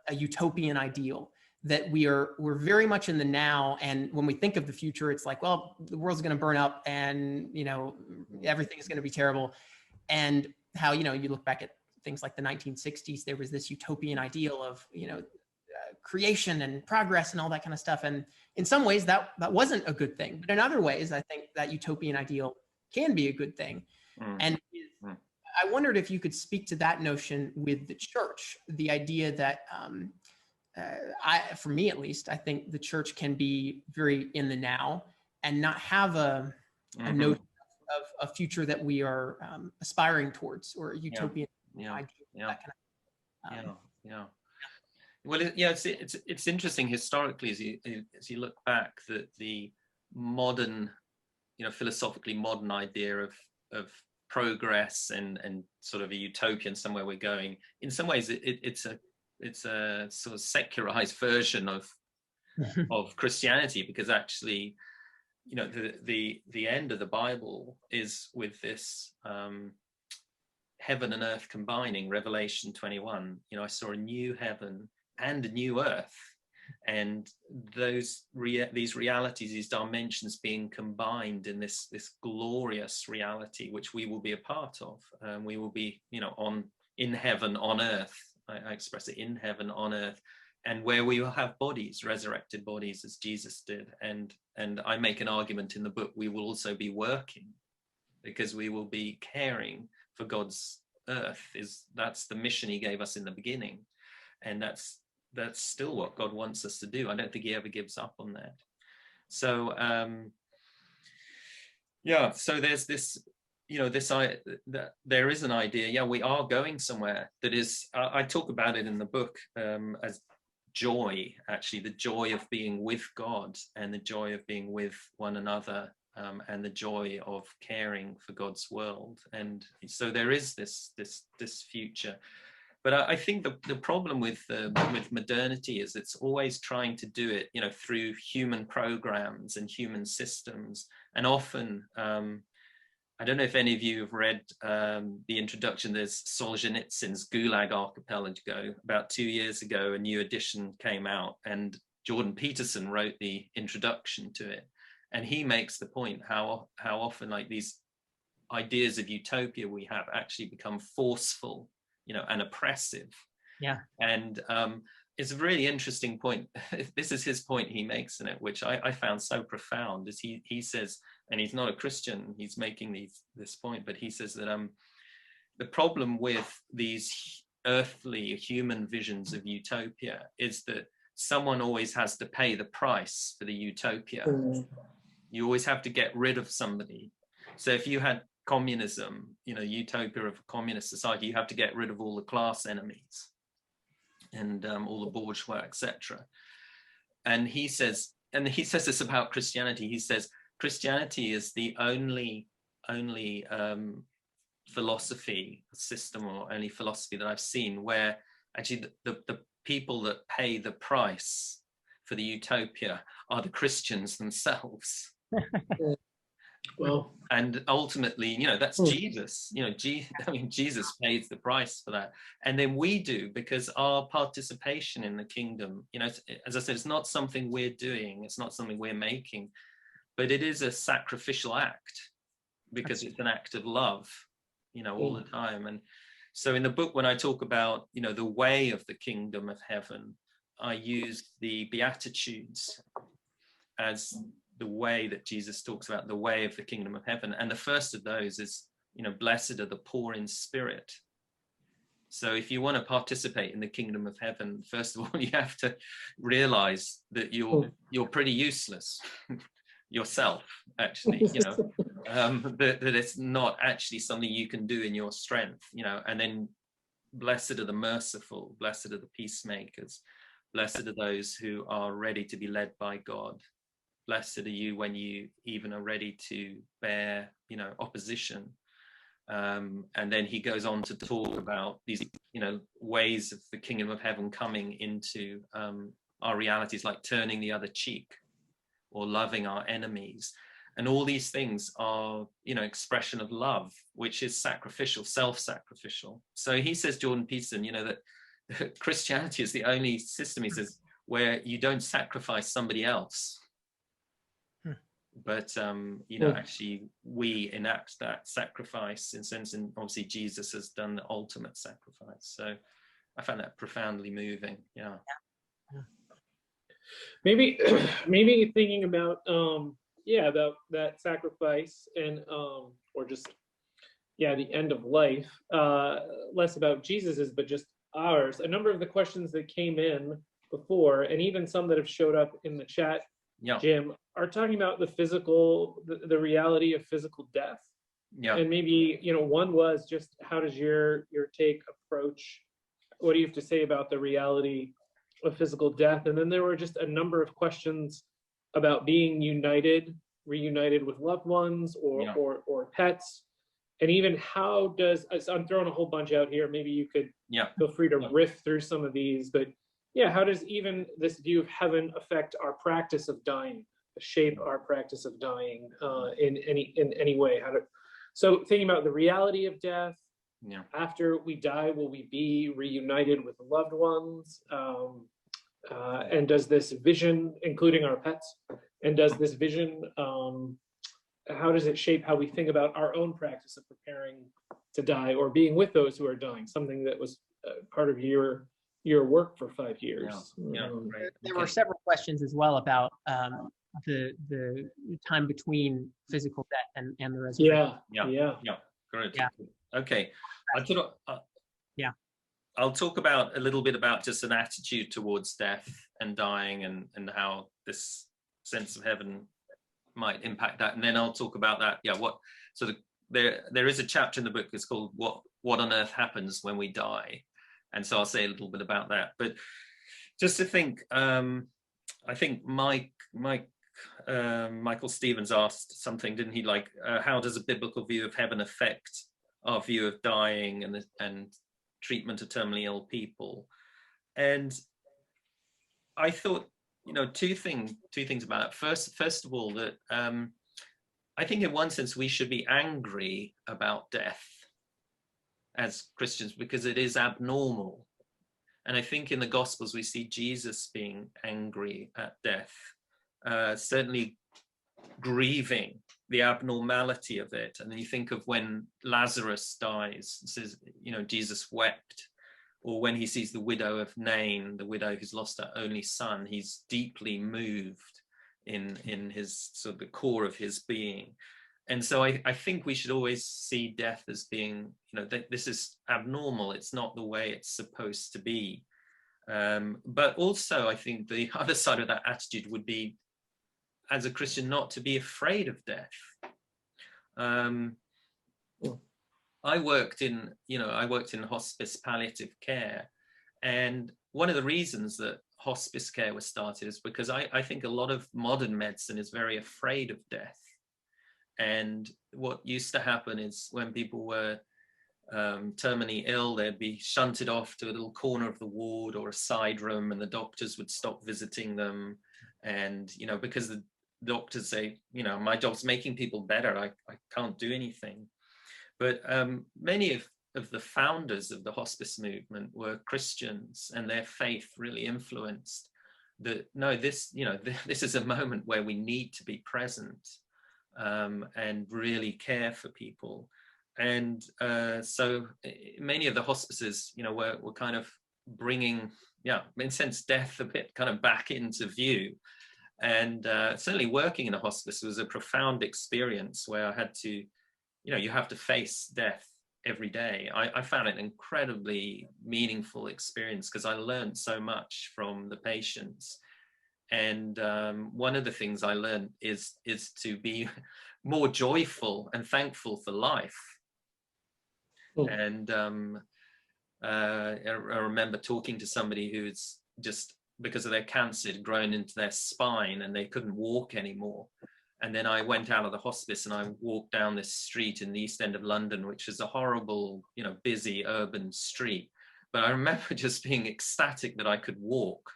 a utopian ideal, that we're very much in the now. And when we think of the future, it's like, well, the world's going to burn up and, you know, everything is going to be terrible. And how, you know, you look back at things like the 1960s, there was this utopian ideal of, you know, creation and progress and all that kind of stuff. And in some ways that wasn't a good thing, but in other ways, I think that utopian ideal can be a good thing. And I wondered if you could speak to that notion with the church, the idea that, for me at least, I think the church can be very in the now and not have a notion of a future that we are aspiring towards, or a utopian ideal. That kind of, Well, it's interesting historically, as you look back, that the modern, you know, philosophically modern idea of progress and sort of a utopian somewhere we're going, in some ways it's a sort of secularized version of Christianity, because actually, you know, the end of the Bible is with this heaven and earth combining. Revelation 21, you know, I saw a new heaven and a new earth, and these realities, these dimensions being combined in this glorious reality, which we will be a part of. We will be, you know, in heaven on earth. I express it, in heaven on earth, and where we will have bodies, resurrected bodies, as Jesus did. And I make an argument in the book, we will also be working, because we will be caring for God's earth. That's the mission he gave us in the beginning, and that's still what God wants us to do. I don't think he ever gives up on that. So so there's this, you know, that there is an idea, we are going somewhere that is, I talk about it in the book as joy, actually, the joy of being with God, and the joy of being with one another, and the joy of caring for God's world. And so there is this future. But I think the problem with modernity is it's always trying to do it, you know, through human programs and human systems. And often, I don't know if any of you have read the introduction. There's Solzhenitsyn's Gulag Archipelago. About 2 years ago, a new edition came out, and Jordan Peterson wrote the introduction to it. And he makes the point how often, like, these ideas of utopia we have actually become forceful, you know, and oppressive. Yeah. And it's a really interesting point. This is his point he makes in it, which I found so profound, is he says, and he's not a Christian, he's making this point, but he says that the problem with these earthly human visions of utopia is that someone always has to pay the price for the utopia. You always have to get rid of somebody. So if you had communism, you know, utopia of a communist society, you have to get rid of all the class enemies and all the bourgeois, etc. And he says this about Christianity. He says Christianity is the only philosophy system, or only philosophy that I've seen, where actually the people that pay the price for the utopia are the Christians themselves. Well, and ultimately, you know, that's Jesus. You know, Jesus pays the price for that, and then we do, because our participation in the kingdom, you know, as I said, it's not something we're doing, it's not something we're making, but it is a sacrificial act, because it's an act of love, you know, all the time. And so in the book, when I talk about, you know, the way of the kingdom of heaven, I use the Beatitudes as the way that Jesus talks about, the way of the kingdom of heaven. And the first of those is, you know, blessed are the poor in spirit. So if you want to participate in the kingdom of heaven, first of all, you have to realize that you're pretty useless yourself, actually, you know, that it's not actually something you can do in your strength, you know. And then blessed are the merciful, blessed are the peacemakers, blessed are those who are ready to be led by God. Blessed are you when you even are ready to bear, you know, opposition. And then he goes on to talk about these, you know, ways of the kingdom of heaven coming into our realities, like turning the other cheek or loving our enemies. And all these things are, you know, expression of love, which is sacrificial, self-sacrificial. So he says, Jordan Peterson, you know, that Christianity is the only system, he says, where you don't sacrifice somebody else. But you know, actually we enact that sacrifice in sense, and obviously Jesus has done the ultimate sacrifice. So I found that profoundly moving. Yeah. Maybe thinking about about that sacrifice, and or just the end of life, less about Jesus's but just ours. A number of the questions that came in before, and even some that have showed up in the chat, Jim, are talking about the physical, the reality of physical death. And maybe, you know, one was just, how does your take approach, what do you have to say about the reality of physical death? And then there were just a number of questions about being reunited with loved ones or pets. And even how does, so I'm throwing a whole bunch out here, maybe you could feel free to riff through some of these, but how does even this view of heaven affect our practice of dying, shape our practice of dying in any way? So thinking about the reality of death, after we die, will we be reunited with loved ones? And does this vision, including our pets, and does this vision, how does it shape how we think about our own practice of preparing to die or being with those who are dying, something that was part of your work for 5 years? There were several questions as well about the time between physical death and the resurrection. Great. Okay. I'll talk about a little bit about just an attitude towards death and dying, and how this sense of heaven might impact that, and then I'll talk about that. There is a chapter in the book that's called what on earth happens when we die, and so I'll say a little bit about that. But just to think, I think Michael Stevens asked something, didn't he? Like, how does a biblical view of heaven affect our view of dying and treatment of terminally ill people. And I thought, two things about it. First of all, that I think in one sense we should be angry about death as Christians because it is abnormal. And I think in the Gospels we see Jesus being angry at death, certainly grieving the abnormality of it. And then you think of when Lazarus dies, it says, Jesus wept. Or when he sees the widow of Nain, the widow who's lost her only son, he's deeply moved in his sort of the core of his being. And so I think we should always see death as being, this is abnormal. It's not the way it's supposed to be. But also I think the other side of that attitude would be, as a Christian, not to be afraid of death. I worked in hospice palliative care, and one of the reasons that hospice care was started is because I think a lot of modern medicine is very afraid of death. And what used to happen is when people were terminally ill, they'd be shunted off to a little corner of the ward or a side room, and the doctors would stop visiting them. And because the doctors say, my job's making people better, I can't do anything. But many of the founders of the hospice movement were Christians, and their faith really influenced that, no, this is a moment where we need to be present and really care for people. And so many of the hospices, were kind of bringing, in a sense, death a bit kind of back into view. And certainly working in a hospice was a profound experience where I had to, you have to face death every day. I found it an incredibly meaningful experience because I learned so much from the patients. And one of the things I learned is to be more joyful and thankful for life. And I remember talking to somebody who's just, because of their cancer, had grown into their spine and they couldn't walk anymore. And then I went out of the hospice and I walked down this street in the East End of London, which is a horrible, busy urban street. But I remember just being ecstatic that I could walk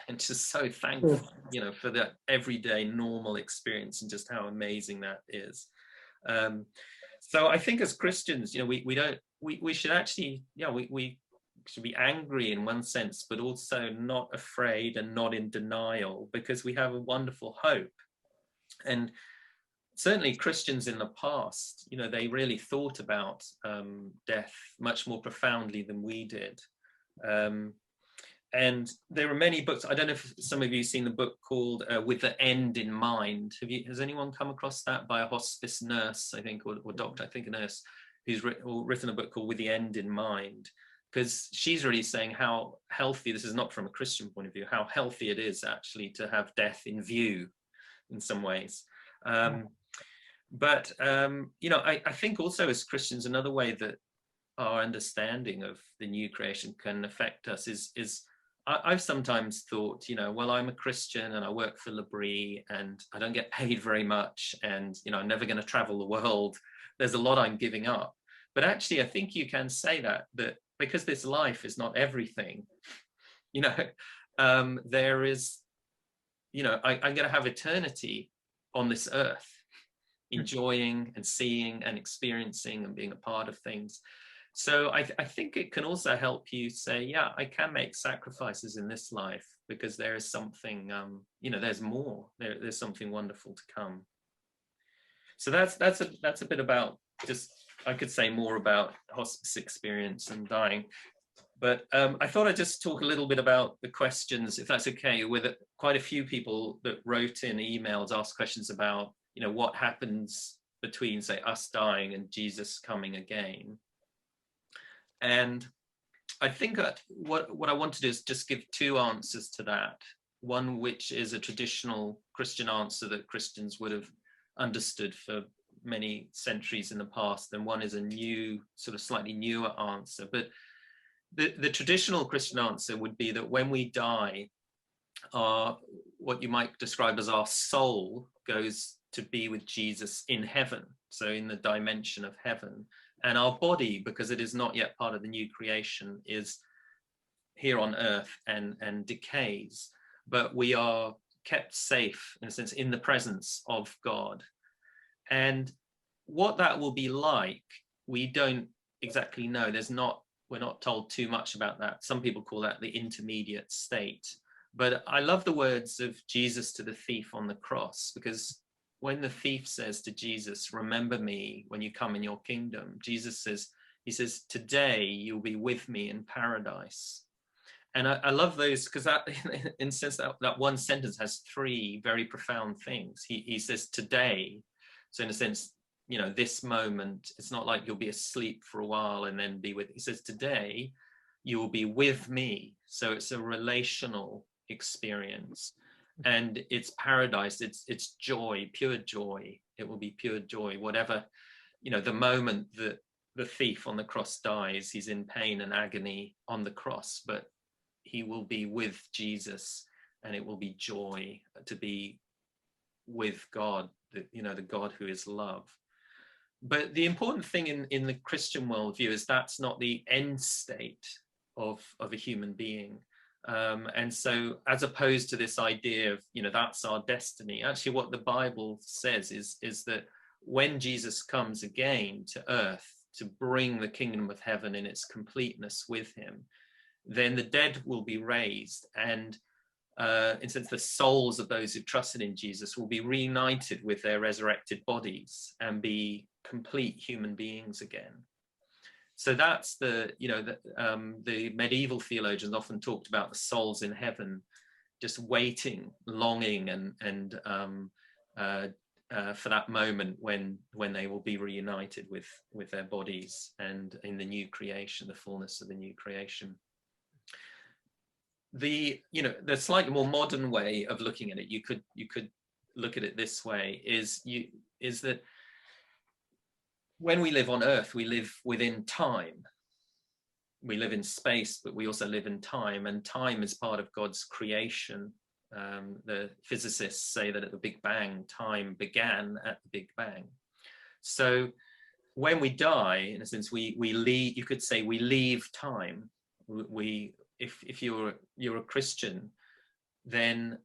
and just so thankful, for that everyday normal experience and just how amazing that is. So I think as Christians, we should actually, we should be angry in one sense, but also not afraid and not in denial, because we have a wonderful hope. And certainly Christians in the past, they really thought about death much more profoundly than we did. And there are many books. I don't know if some of you have seen the book called With the End in Mind. Has anyone come across that, by a hospice nurse, I think, or doctor, I think a nurse, who's written a book called With the End in Mind? Because she's really saying how healthy, this is not from a Christian point of view, how healthy it is actually to have death in view in some ways. But I think also as Christians, another way that our understanding of the new creation can affect us is I've sometimes thought, well, I'm a Christian and I work for L'Abri and I don't get paid very much, and I'm never going to travel the world. There's a lot I'm giving up. But actually, I think you can say that because this life is not everything, there is, I'm going to have eternity on this earth, enjoying and seeing and experiencing and being a part of things. So I think it can also help you say, yeah, I can make sacrifices in this life because there is something, there's more. There's something wonderful to come. So that's a bit about, just, I could say more about hospice experience and dying. But I thought I'd just talk a little bit about the questions, if that's okay, with quite a few people that wrote in emails, asked questions about, what happens between, say, us dying and Jesus coming again. And I think that what I want to do is just give two answers to that. One, which is a traditional Christian answer that Christians would have understood for many centuries in the past, and one is a new, sort of slightly newer answer. But the traditional Christian answer would be that when we die, what you might describe as our soul goes to be with Jesus in heaven, so in the dimension of heaven. And our body, because it is not yet part of the new creation, is here on earth and decays, but we are kept safe, in a sense, in the presence of God. And what that will be like, we don't exactly know. We're not told too much about that. Some people call that the intermediate state. But I love the words of Jesus to the thief on the cross, because when the thief says to Jesus, "Remember me when you come in your kingdom," Jesus says, he says, "Today you'll be with me in paradise." And I love those, because that, in a sense, that one sentence has three very profound things. He says today, so in a sense, you know, this moment, it's not like you'll be asleep for a while and then be with, he says today you will be with me. So it's a relational experience, and it's paradise, it's joy, pure joy. It will be pure joy, whatever, you know, the moment that the thief on the cross dies, he's in pain and agony on the cross, but he will be with Jesus, and it will be joy to be with God, you know, the God who is love. But the important thing in the Christian worldview is that's not the end state of a human being. And so, as opposed to this idea of, you know, that's our destiny, actually what the Bible says is that when Jesus comes again to earth to bring the kingdom of heaven in its completeness with him, then the dead will be raised, and in a sense, the souls of those who trusted in Jesus will be reunited with their resurrected bodies and be complete human beings again. So that's the, you know, the medieval theologians often talked about the souls in heaven just waiting, longing, and for that moment when they will be reunited with their bodies and in the new creation, the fullness of the new creation. The slightly more modern way of looking at it, you could look at it this way, is that when we live on earth, we live within time. We live in space, but we also live in time, and time is part of God's creation. The physicists say that at the Big Bang, time began at the Big Bang. So when we die, in a sense, we leave, you could say we leave time. If you're a Christian, then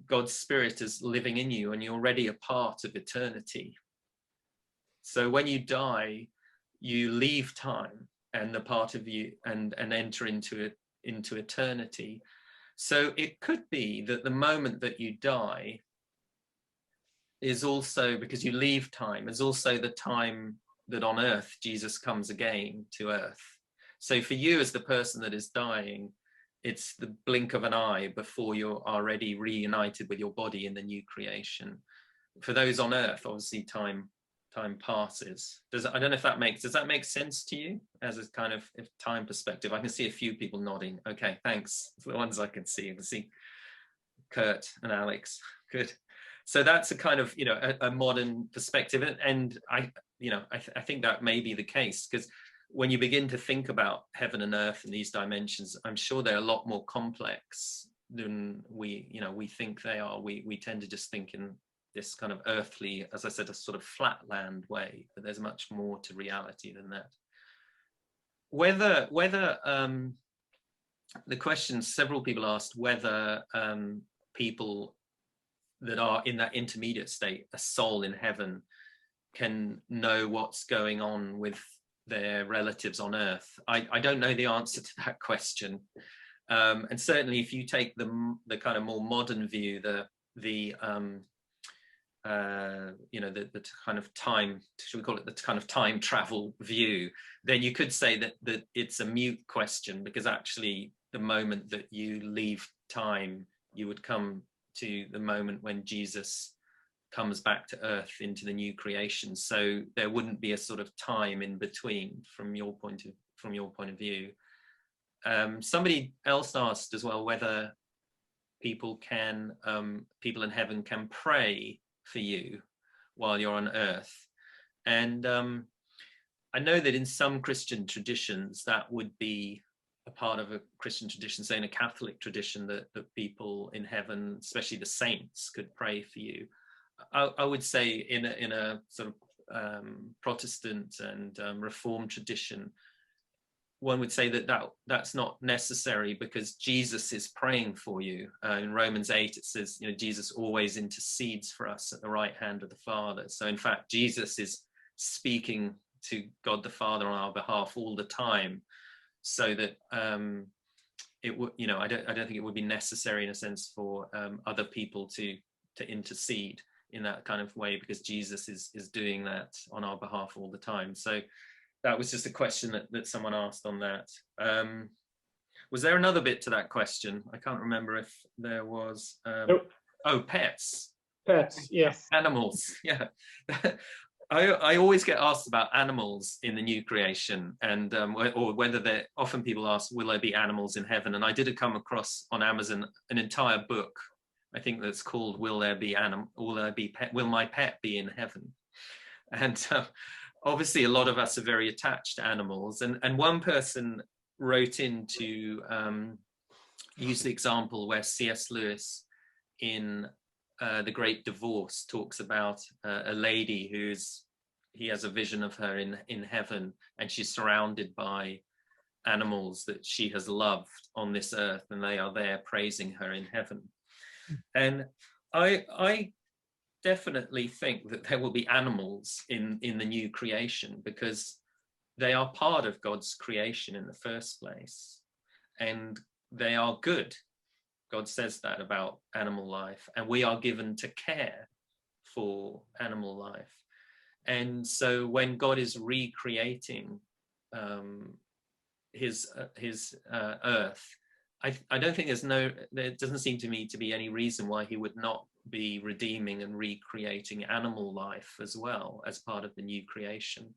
God's Spirit is living in you, and you're already a part of eternity. So when you die, you leave time and the part of you and enter into eternity. So it could be that the moment that you die is also, because you leave time, is also the time that on earth Jesus comes again to earth. So for you as the person that is dying, it's the blink of an eye before you're already reunited with your body in the new creation. For those on earth, obviously time passes. I don't know if does that make sense to you as a kind of time perspective? I can see a few people nodding. Okay, thanks. It's the ones I can see. I can see Kurt and Alex. Good. So that's a kind of, you know, a modern perspective, and I think that may be the case, because when you begin to think about heaven and earth and these dimensions, I'm sure they're a lot more complex than we think they are. We tend to just think in this kind of earthly, as I said, a sort of flatland way, but there's much more to reality than that. Whether the question several people asked, whether people that are in that intermediate state, a soul in heaven, can know what's going on with their relatives on earth. I don't know the answer to that question, and certainly if you take the kind of more modern view, the kind of time, should we call it the kind of time travel view, then you could say that it's a mute question, because actually the moment that you leave time, you would come to the moment when Jesus comes back to earth into the new creation. So there wouldn't be a sort of time in between from your point of view. Somebody else asked as well whether people in heaven can pray for you while you're on earth. And I know that in some Christian traditions that would be a part of a Christian tradition, say in a Catholic tradition, that people in heaven, especially the saints, could pray for you. I would say in a sort of Protestant and Reformed tradition, one would say that that's not necessary, because Jesus is praying for you. In Romans 8, it says, Jesus always intercedes for us at the right hand of the Father. So in fact, Jesus is speaking to God the Father on our behalf all the time, so that it would, I don't think it would be necessary in a sense for other people to intercede in that kind of way, because Jesus is doing that on our behalf all the time. So that was just a question that someone asked on that. Was there another bit to that question? I can't remember if there was. Nope. Oh, pets. Pets, yes. Animals, yeah. I always get asked about animals in the new creation, and or whether often people ask, will there be animals in heaven? And I did come across on Amazon an entire book, I think, that's called Will My Pet Be in Heaven? And obviously a lot of us are very attached to animals, and one person wrote in to use the example where C.S. Lewis in The Great Divorce talks about a lady he has a vision of her in heaven, and she's surrounded by animals that she has loved on this earth, and they are there praising her in heaven. And I definitely think that there will be animals in the new creation, because they are part of God's creation in the first place, and they are good. God says that about animal life, and we are given to care for animal life. And so when God is recreating his earth, I don't think there doesn't seem to me to be any reason why he would not be redeeming and recreating animal life as well as part of the new creation.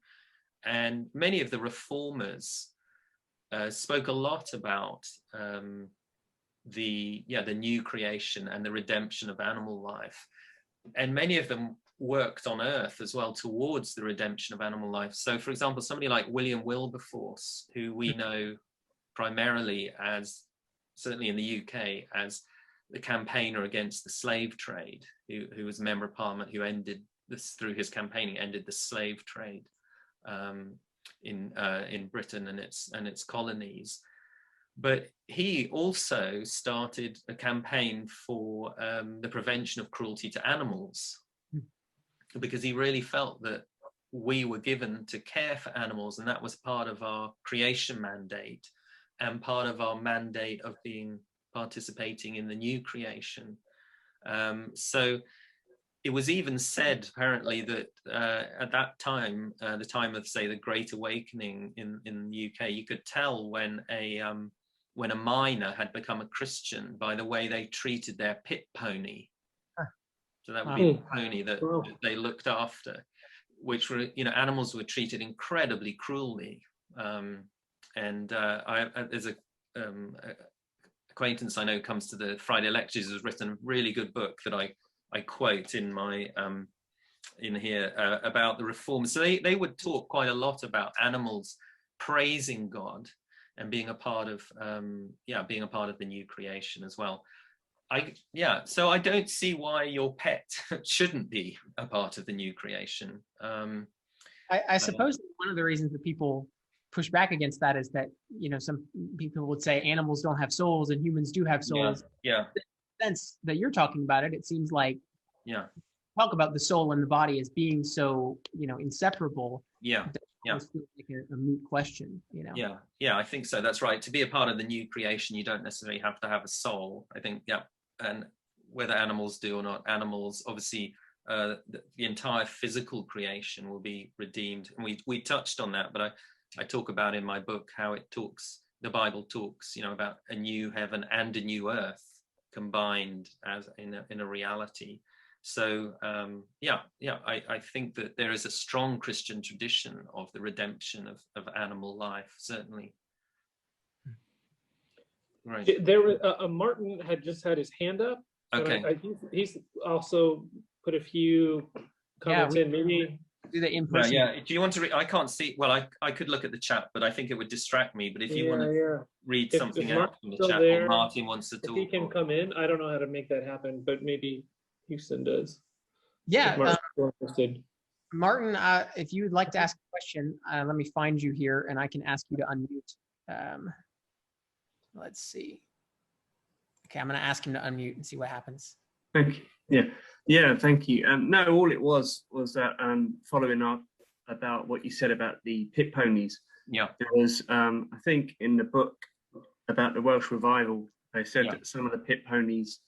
And many of the reformers spoke a lot about the new creation and the redemption of animal life, and many of them worked on earth as well towards the redemption of animal life. So for example, somebody like William Wilberforce, who we know primarily as, certainly in the UK, as the campaigner against the slave trade, who was a member of Parliament who ended this, through his campaigning, ended the slave trade in Britain and its colonies. But he also started a campaign for the prevention of cruelty to animals, because he really felt that we were given to care for animals, and that was part of our creation mandate and part of our mandate of participating in the new creation. So it was even said, apparently, that at that time, the time of, say, the Great Awakening in the UK, you could tell when a miner had become a Christian by the way they treated their pit pony. So that would be the pony that they looked after, which were, animals were treated incredibly cruelly. There's a acquaintance I know comes to the Friday lectures, has written a really good book that I quote in my in here about the reforms. So they would talk quite a lot about animals praising God and being a part of the new creation as well. So I don't see why your pet shouldn't be a part of the new creation. I suppose one of the reasons that people push back against that is that, some people would say animals don't have souls and humans do have souls. Yeah. The sense that you're talking about it seems like, talk about the soul and the body as being so, inseparable. It's like a moot question, Yeah, I think so. That's right. To be a part of the new creation, you don't necessarily have to have a soul, I think. And whether animals do or not, animals, obviously, the entire physical creation will be redeemed. And we touched on that, but I talk about in my book how the Bible talks, about a new heaven and a new earth combined as in a reality. So I think that there is a strong Christian tradition of the redemption of animal life, certainly. Right. There was Martin had just had his hand up. Okay. I think he's also put a few comments in. Maybe do the in person. Yeah. Do you want to read? I can't see. Well, I could look at the chat, but I think it would distract me. But if you want to read something out from the chat, or Martin wants to talk, if he can come in, I don't know how to make that happen, but maybe Houston does. Yeah. Martin, if you would like to ask a question, let me find you here and I can ask you to unmute. Let's see. Okay, I'm going to ask him to unmute and see what happens. Thank you. Yeah, thank you. No, all it was that following up about what you said about the pit ponies. Yeah. Because I think in the book about the Welsh revival, they said Yeah. that some of the pit ponies,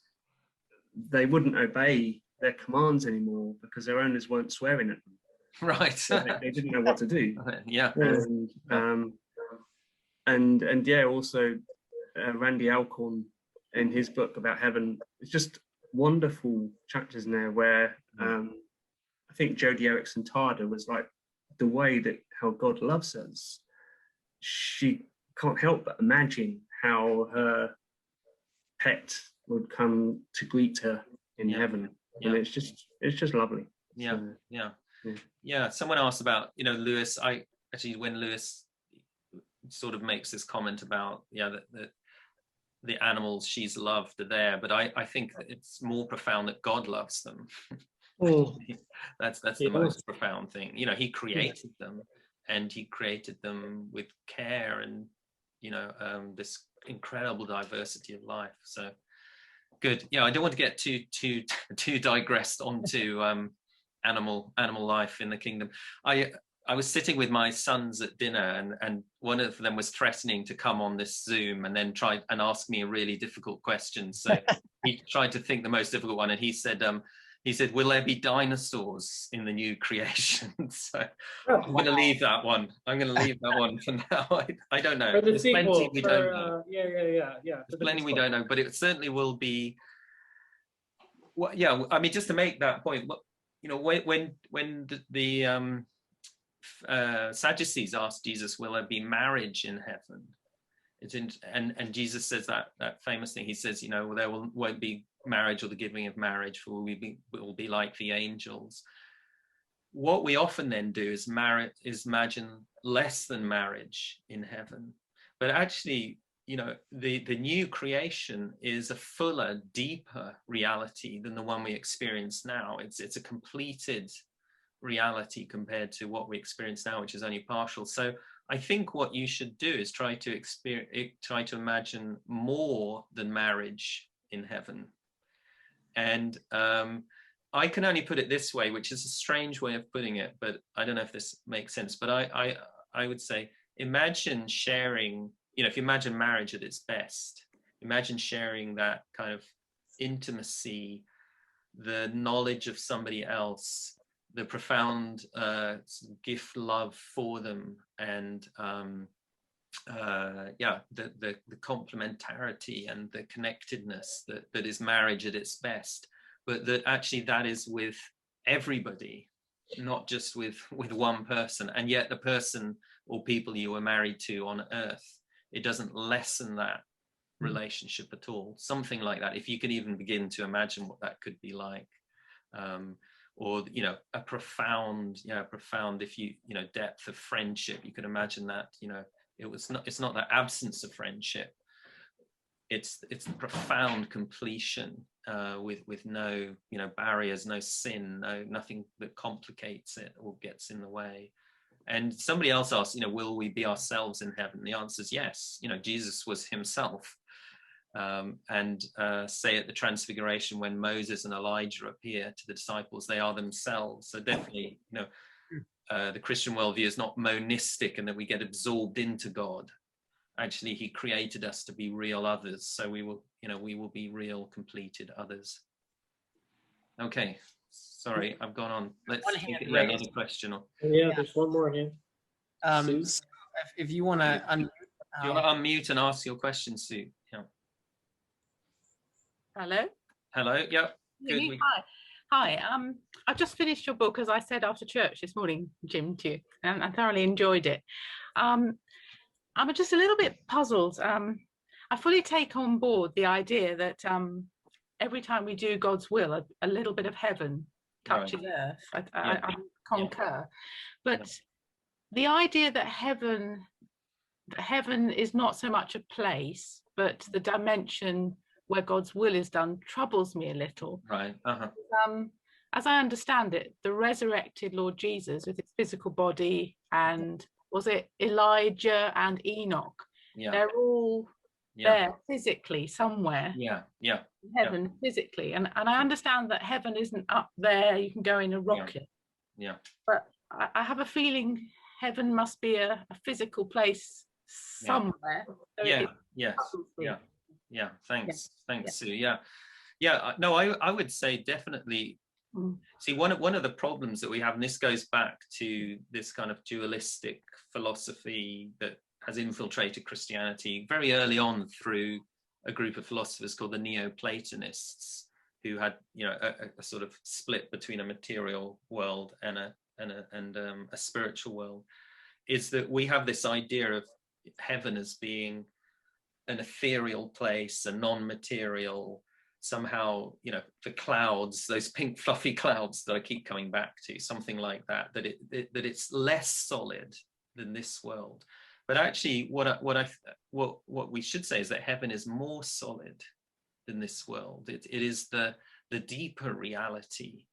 they wouldn't obey their commands anymore because their owners weren't swearing at them. Right. So they didn't know what to do. Yeah. And yeah, also Randy Alcorn in his book about heaven, it's just wonderful chapters in there where I think Jodi Erickson Tada was like, the way that how God loves us, she can't help but imagine how her pet would come to greet her in heaven, and it's just lovely. Someone asked about Lewis. When Lewis sort of makes this comment about that the animals she's loved are there, but I think that it's more profound that God loves them. That's the most profound thing. He created them, and he created them with care and this incredible diversity of life. So good. I don't want to get too digressed onto animal life in the kingdom. I was sitting with my sons at dinner, and one of them was threatening to come on this Zoom and then try and ask me a really difficult question. So he tried to think the most difficult one, and he said, will there be dinosaurs in the new creation? So I'm going to leave that one. For now. I don't know. For the There's sequel, plenty we don't know. Yeah. There's plenty we don't know, but it certainly will be. I mean, just to make that point, when the Sadducees asked Jesus, will there be marriage in heaven? And Jesus says that famous thing. He says, there won't be marriage or the giving of marriage, for we will be like the angels. What we often then do is imagine less than marriage in heaven. But actually, the new creation is a fuller, deeper reality than the one we experience now. It's a completed reality compared to what we experience now, which is only partial. So I think what you should do is try to imagine more than marriage in heaven. And I can only put it this way, which is a strange way of putting it, but I don't know if this makes sense. But I would say, imagine sharing, if you imagine marriage at its best, imagine sharing that kind of intimacy, the knowledge of somebody else, the profound gift love for them, and the complementarity and the connectedness that is marriage at its best, but that actually that is with everybody, not just with one person, and yet the person or people you were married to on earth, it doesn't lessen that relationship at all. Something like that, if you can even begin to imagine what that could be like. Or a profound if you depth of friendship, you can imagine that it's not the absence of friendship, it's the profound completion with no barriers, no sin, nothing that complicates it or gets in the way. And somebody else asked, will we be ourselves in heaven? The answer is yes. Jesus was himself. And say at the Transfiguration, when Moses and Elijah appear to the disciples, they are themselves. So definitely, the Christian worldview is not monistic and that we get absorbed into God. Actually, he created us to be real others. So we will be real, completed others. Okay, sorry, I've gone on. Let's take another question. There's one more here. So if you want to unmute. Do you want to unmute and ask your question, Sue? Yeah. Hello. Yeah. Good. Hi. I've just finished your book, as I said after church this morning, Jim, to you, and I thoroughly enjoyed it. I'm just a little bit puzzled. I fully take on board the idea that every time we do God's will, a little bit of heaven touches earth. I concur. But the idea that heaven is not so much a place, but the dimension where God's will is done troubles me a little. Right. as I understand it, the resurrected Lord Jesus with his physical body, and was it Elijah and Enoch? Yeah. They're all Yeah. there physically somewhere. Yeah. Yeah. In heaven physically. And I understand that heaven isn't up there, you can go in a rocket. Yeah. But I have a feeling heaven must be a physical place somewhere. So Yeah. Yes. Yeah. Yeah. Thanks. Thanks, Sue. Yeah. Yeah. No, I would say definitely. See, one of the problems that we have, and this goes back to this kind of dualistic philosophy that has infiltrated Christianity very early on through a group of philosophers called the Neo-Platonists, who had, you know, a sort of split between a material world and a spiritual world, is that we have this idea of heaven as being an ethereal place, a non-material, somehow, you know, the clouds, those pink fluffy clouds that I keep coming back to, something like that, that it's less solid than this world. But actually what we should say is that heaven is more solid than this world. It is the deeper reality.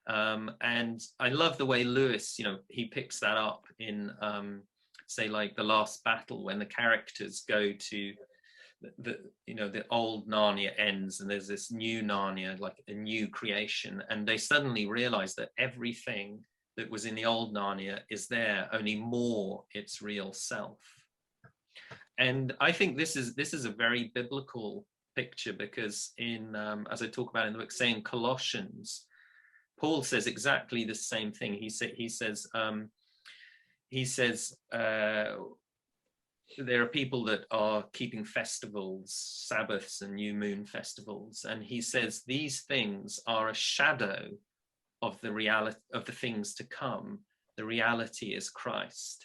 And I love the way Lewis, you know, he picks that up in say like The Last Battle, when the characters go to the old Narnia ends and there's this new Narnia, like a new creation, and they suddenly realize that everything that was in the old Narnia is there, only more its real self. And I think this is a very biblical picture, because in as I talk about in the book, say in Colossians, Paul says exactly the same thing. He says there are people that are keeping festivals, Sabbaths and new moon festivals, and he says these things are a shadow of the reality of the things to come. The reality is Christ.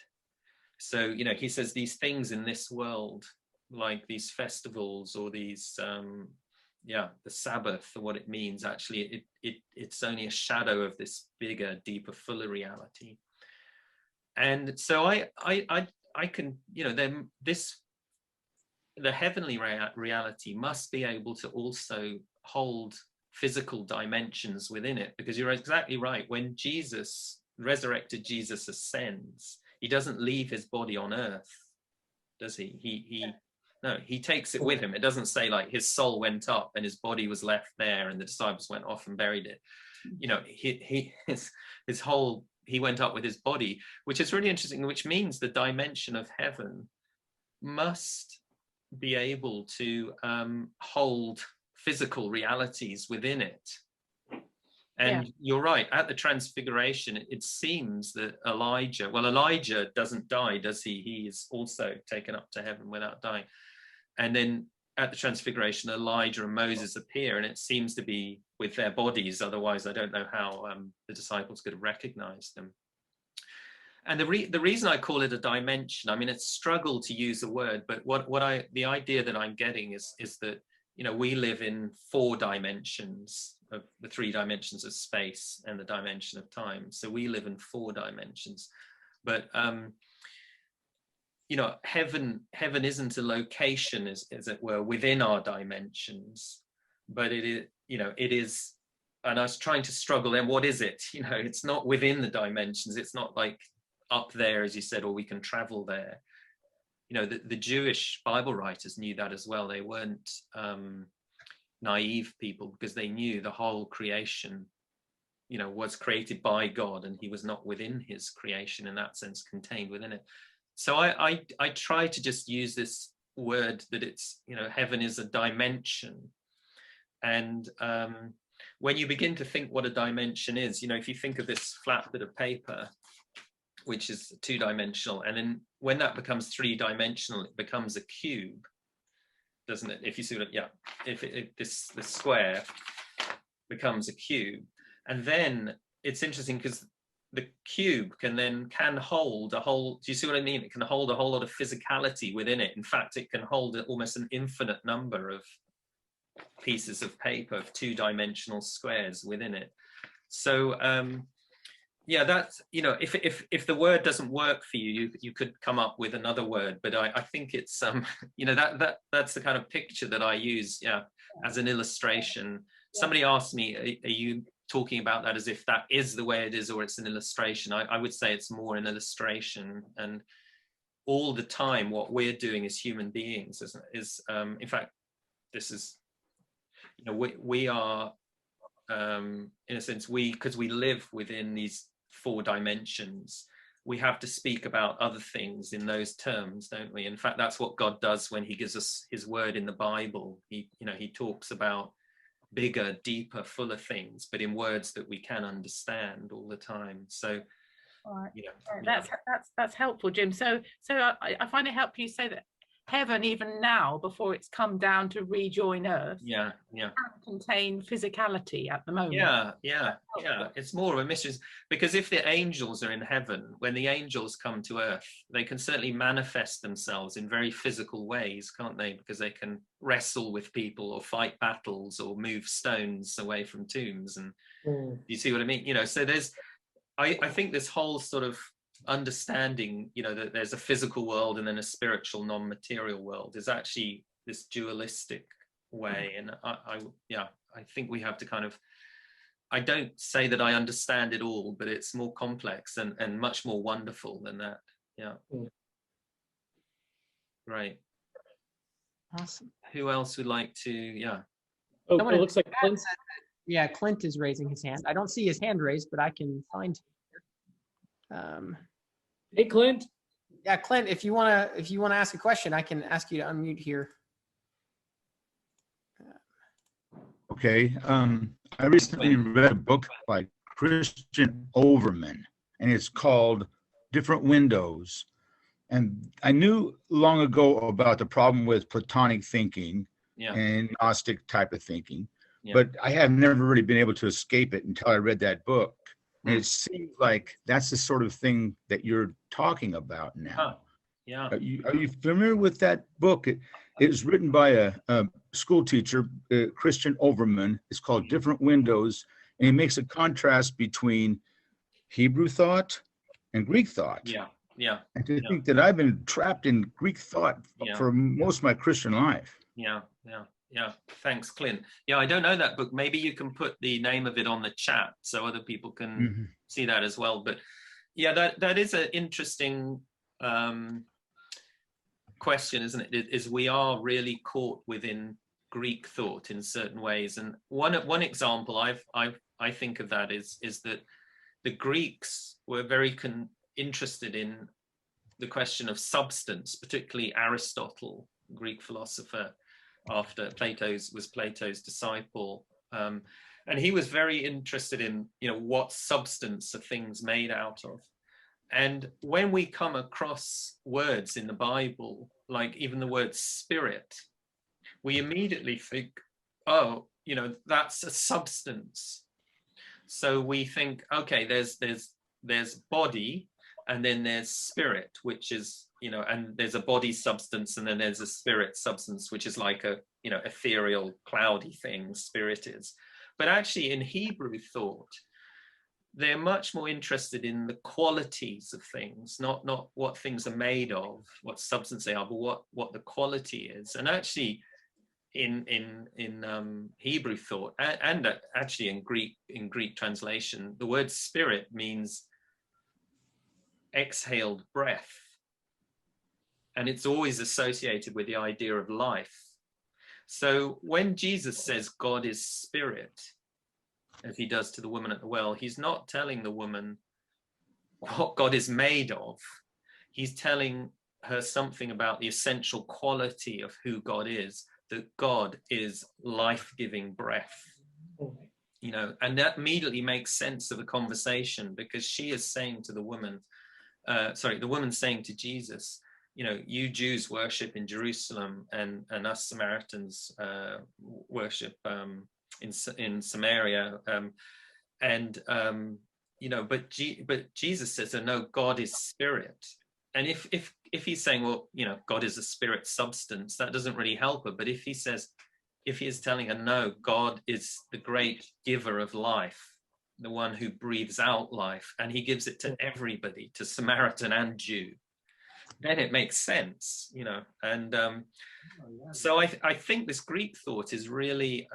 So, you know, he says these things in this world, like these festivals or these the Sabbath, or what it means, actually it's only a shadow of this bigger, deeper, fuller reality. And so I can, you know, then the heavenly reality must be able to also hold physical dimensions within it, because you're exactly right. When Jesus, resurrected Jesus, ascends, he doesn't leave his body on earth, does he? No, he takes it with him. It doesn't say like his soul went up and his body was left there and the disciples went off and buried it. You know, his whole, he went up with his body, which is really interesting, which means the dimension of heaven must be able to hold physical realities within it. And you're right, at the transfiguration, it seems that Elijah doesn't die, does he? He is also taken up to heaven without dying. And then at the transfiguration, Elijah and Moses appear, and it seems to be with their bodies. Otherwise, I don't know how the disciples could have recognized them. And the reason I call it a dimension, I mean, it's struggle to use a word, but the idea that I'm getting is that, you know, we live in 4 dimensions of the 3 dimensions of space and the dimension of time. So we live in 4 dimensions, but you know, heaven isn't a location, as it were, within our dimensions, but it is, you know, it is. And I was trying to struggle then, what is it? You know, it's not within the dimensions. It's not like up there, as you said, or we can travel there. You know, the Jewish Bible writers knew that as well. They weren't naive people, because they knew the whole creation, you know, was created by God, and he was not within his creation in that sense, contained within it. So I try to just use this word that it's, you know, heaven is a dimension. And when you begin to think what a dimension is, you know, if you think of this flat bit of paper, which is 2-dimensional, and then when that becomes 3-dimensional, it becomes a cube, doesn't it? If you see what, if this square becomes a cube, and then it's interesting because the cube can hold a whole, do you see what I mean? It can hold a whole lot of physicality within it. In fact, it can hold almost an infinite number of pieces of paper, of 2-dimensional squares within it. So yeah, that's, you know, if the word doesn't work for you, you could come up with another word, but I think it's you know, that's the kind of picture that I use, as an illustration. Somebody asked me, are you talking about that as if that is the way it is, or it's an illustration. I would say it's more an illustration, and all the time what we're doing as human beings is in fact, this is, you know, we are in a sense, because we live within these 4 dimensions, we have to speak about other things in those terms, don't we? In fact, that's what God does when he gives us his word in the Bible. He talks about bigger, deeper, fuller things, but in words that we can understand all the time. So that's helpful, Jim. So I find it helpful you say that heaven, even now, before it's come down to rejoin earth, can contain physicality at the moment. It's more of a mystery, because if the angels are in heaven, when the angels come to earth, they can certainly manifest themselves in very physical ways, can't they? Because they can wrestle with people or fight battles or move stones away from tombs. And you see what I mean? You know, so there's, I think this whole sort of understanding, you know, that there's a physical world and then a spiritual non-material world is actually this dualistic way. And I think we have to kind of, I don't say that I understand it all, but it's more complex and much more wonderful than that. Right. Awesome. Who else would like to? Oh, it looks like Clint. Clint is raising his hand. I don't see his hand raised, but I can find him. Hey, Clint. Yeah, Clint, if you wanna ask a question, I can ask you to unmute here. Okay. I recently read a book by Christian Overman, and it's called Different Windows. And I knew long ago about the problem with Platonic thinking and Gnostic type of thinking, but I have never really been able to escape it until I read that book. And it seems like that's the sort of thing that you're talking about now. Are you familiar with that book? It was written by a school teacher, Christian Overman. It's called Different Windows, and he makes a contrast between Hebrew thought and Greek thought. And to think that I've been trapped in Greek thought for most of my Christian life. Thanks, Clint. I don't know that book. Maybe you can put the name of it on the chat so other people can see that as well. But that is an interesting question, isn't it? Is we are really caught within Greek thought in certain ways. And one example I think of that is that the Greeks were very interested in the question of substance, particularly Aristotle, Greek philosopher, after Plato's disciple, and he was very interested in, you know, what substance are things made out of. And when we come across words in the Bible, like even the word spirit, we immediately think, oh, you know, that's a substance. So we think, okay, there's body, and then there's spirit, which is, you know, and there's a body substance, and then there's a spirit substance, which is like a, you know, ethereal, cloudy thing, spirit is. But actually in Hebrew thought, they're much more interested in the qualities of things, not what things are made of, what substance they are, but what the quality is. And actually in Hebrew thought, and actually in Greek translation, the word spirit means exhaled breath, and it's always associated with the idea of life. So when Jesus says God is spirit, as he does to the woman at the well, he's not telling the woman what God is made of. He's telling her something about the essential quality of who God is, that God is life-giving breath. You know, and that immediately makes sense of the conversation, because she is saying to the woman, the woman's saying to Jesus, you know, you Jews worship in Jerusalem, and us Samaritans worship in Samaria, you know, but Jesus says, no, God is spirit. And if he's saying, well, you know, God is a spirit substance, that doesn't really help her. But if he is telling her, no, God is the great giver of life, the one who breathes out life, and he gives it to everybody, to Samaritan and Jew, then it makes sense, you know. And so I think this Greek thought is really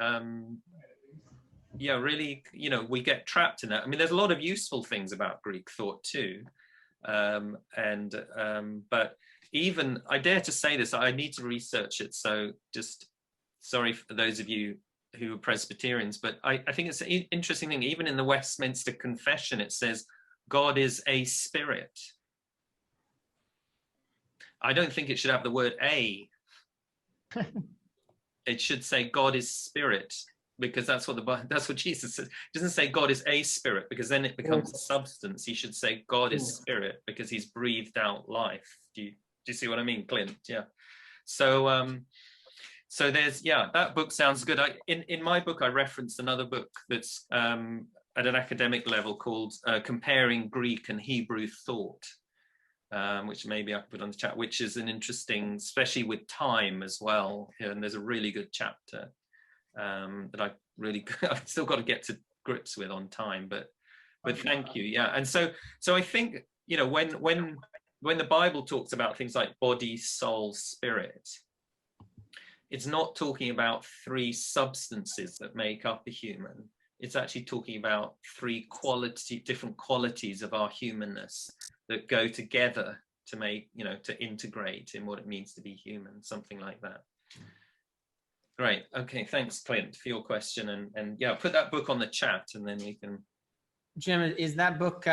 yeah, really, you know, we get trapped in that. I mean, there's a lot of useful things about Greek thought too. But even, I dare to say this, I need to research it. So just sorry for those of you who are Presbyterians, but I think it's an interesting thing. Even in the Westminster Confession, it says, God is a spirit. I don't think it should have the word a. It should say God is spirit, because that's what Jesus says. It doesn't say God is a spirit, because then it becomes a substance. He should say God is spirit, because he's breathed out life. Do you see what I mean, Clint? Yeah. So so there's, yeah, that book sounds good. In my book, I referenced another book that's at an academic level called Comparing Greek and Hebrew Thought, which maybe I can put on the chat, which is an interesting, especially with time as well. And there's a really good chapter that I've still got to get to grips with on time, but thank you. Yeah. And so I think, you know, when the Bible talks about things like body, soul, spirit, it's not talking about three substances that make up a human. It's actually talking about three different qualities of our humanness that go together to make, you know, to integrate in what it means to be human, something like that. Great. Okay, thanks, Clint, for your question. And yeah, put that book on the chat and then we can. Jim, is that book